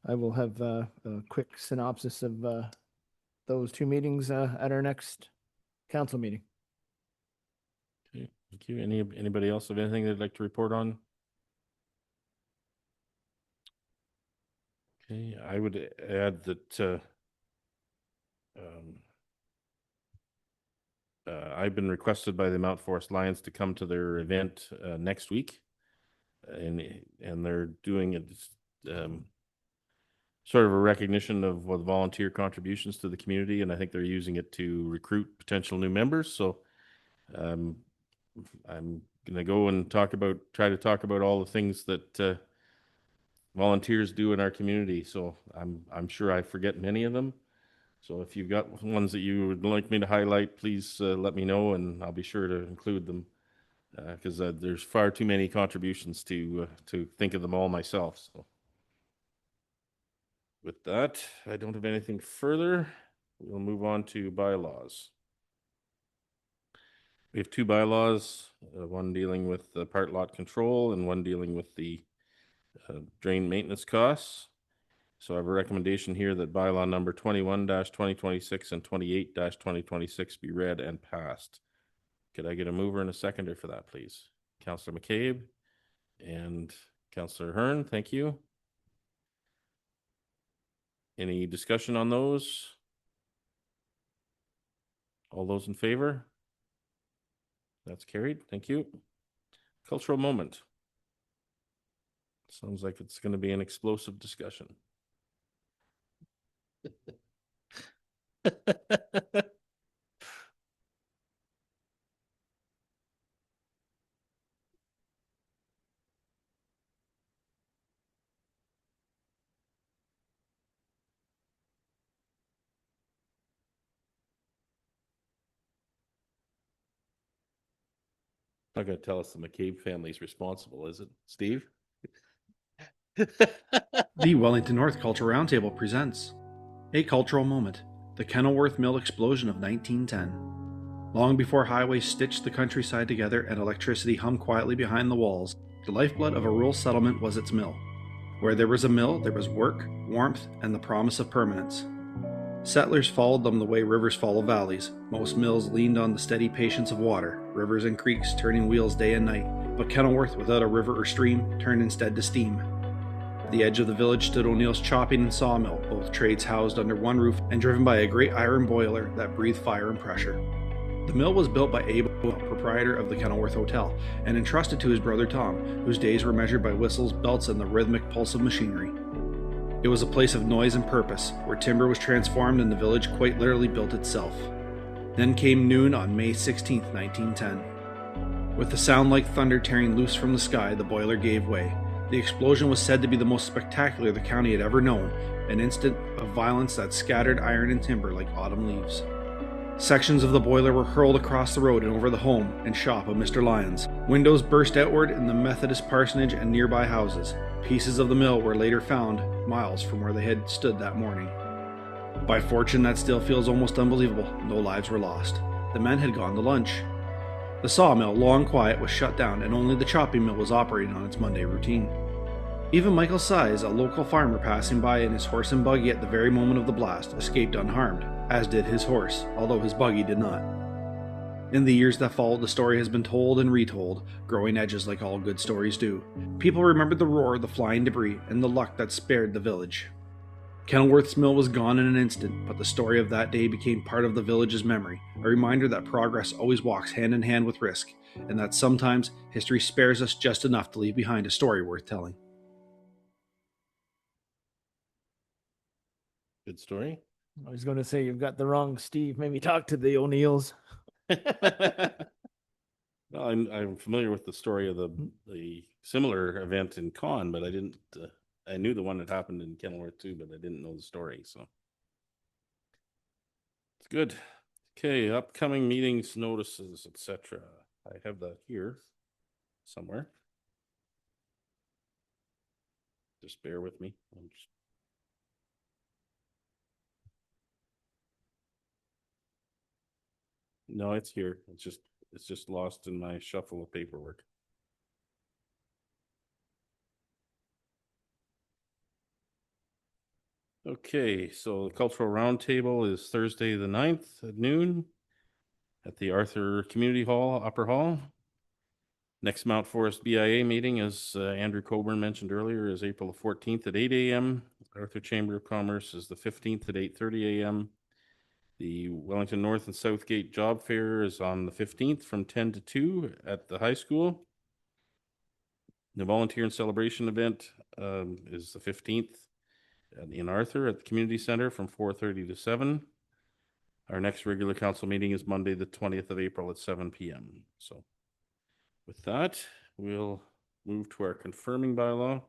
I will have a quick synopsis of those two meetings at our next council meeting. Okay, thank you. Anybody else have anything they'd like to report on? Okay, I would add that I've been requested by the Mount Forest Lions to come to their event next week, and they're doing it sort of a recognition of volunteer contributions to the community, and I think they're using it to recruit potential new members. So I'm gonna go and try to talk about all the things that volunteers do in our community. So I'm sure I forget many of them. So if you've got ones that you would like me to highlight, please let me know, and I'll be sure to include them, because there's far too many contributions to think of them all myself. So with that, I don't have anything further. We'll move on to bylaws. We have two bylaws, one dealing with the part lot control and one dealing with the drain maintenance costs. So I have a recommendation here that bylaw number 21-2026 and 28-2026 be read and passed. Could I get a mover and a seconder for that, please? Councillor McCabe and Councillor Hearn, thank you. Any discussion on those? All those in favor? That's carried. Thank you. Cultural moment. Sounds like it's going to be an explosive discussion. Not going to tell us the McCabe family is responsible, is it, Steve? The Wellington North Cultural Roundtable presents A Cultural Moment, the Kenilworth Mill Explosion of 1910. Long before highways stitched the countryside together and electricity hummed quietly behind the walls, the lifeblood of a rural settlement was its mill. Where there was a mill, there was work, warmth, and the promise of permanence. Settlers followed them the way rivers follow valleys. Most mills leaned on the steady patience of water, rivers and creeks turning wheels day and night, but Kenilworth, without a river or stream, turned instead to steam. At the edge of the village stood O'Neill's chopping and sawmill, both trades housed under one roof and driven by a great iron boiler that breathed fire and pressure. The mill was built by Abe, proprietor of the Kenilworth Hotel, and entrusted to his brother Tom, whose days were measured by whistles, belts, and the rhythmic pulse of machinery. It was a place of noise and purpose, where timber was transformed and the village quite literally built itself. Then came noon on May 16, 1910. With a sound like thunder tearing loose from the sky, the boiler gave way. The explosion was said to be the most spectacular the county had ever known, an instant of violence that scattered iron and timber like autumn leaves. Sections of the boiler were hurled across the road and over the home and shop of Mr. Lyons. Windows burst outward in the Methodist parsonage and nearby houses. Pieces of the mill were later found miles from where they had stood that morning. By fortune, that still feels almost unbelievable. No lives were lost. The men had gone to lunch. The sawmill, long quiet, was shut down, and only the chopping mill was operating on its Monday routine. Even Michael Size, a local farmer passing by in his horse and buggy at the very moment of the blast, escaped unharmed, as did his horse, although his buggy did not. In the years that followed, the story has been told and retold, growing edges like all good stories do. People remembered the roar, the flying debris, and the luck that spared the village. Kenilworth's mill was gone in an instant, but the story of that day became part of the village's memory, a reminder that progress always walks hand in hand with risk, and that sometimes history spares us just enough to leave behind a story worth telling. Good story. I was going to say you've got the wrong Steve. Maybe talk to the O'Neills. Well, I'm familiar with the story of the similar event in Con, but I didn't. I knew the one that happened in Kenilworth too, but I didn't know the story. So it's good. Okay, upcoming meetings, notices, etc. I have that here somewhere. Just bear with me. No, it's here. It's just lost in my shuffle of paperwork. Okay, so the cultural roundtable is Thursday the 9th at noon at the Arthur Community Hall, Upper Hall. Next Mount Forest BIA meeting, as Andrew Coburn mentioned earlier, is April the 14th at 8 a.m. Arthur Chamber of Commerce is the 15th at 8:30 a.m. The Wellington North and Southgate Job Fair is on the 15th from 10 to 2 at the high school. The Volunteer and Celebration event is the 15th in Arthur at the Community Center from 4:30 to 7. Our next regular council meeting is Monday, the 20th of April at 7 p.m. So with that, we'll move to our confirming bylaw.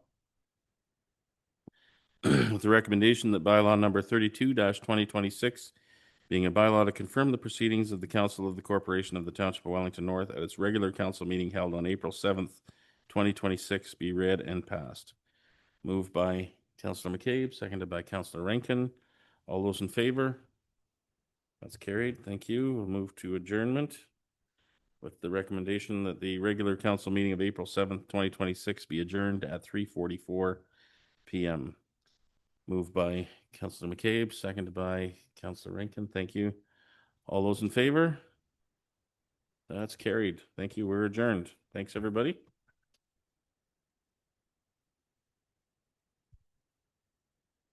With the recommendation that bylaw number 32-2026 being a bylaw to confirm the proceedings of the Council of the Corporation of the Township of Wellington North at its regular council meeting held on April 7th, 2026 be read and passed. Moved by Councillor McCabe, seconded by Councillor Rankin. All those in favor? That's carried. Thank you. We'll move to adjournment with the recommendation that the regular council meeting of April 7th, 2026 be adjourned at 3:44 p.m. Moved by Councillor McCabe, seconded by Councillor Rankin. Thank you. All those in favor? That's carried. Thank you. We're adjourned. Thanks, everybody.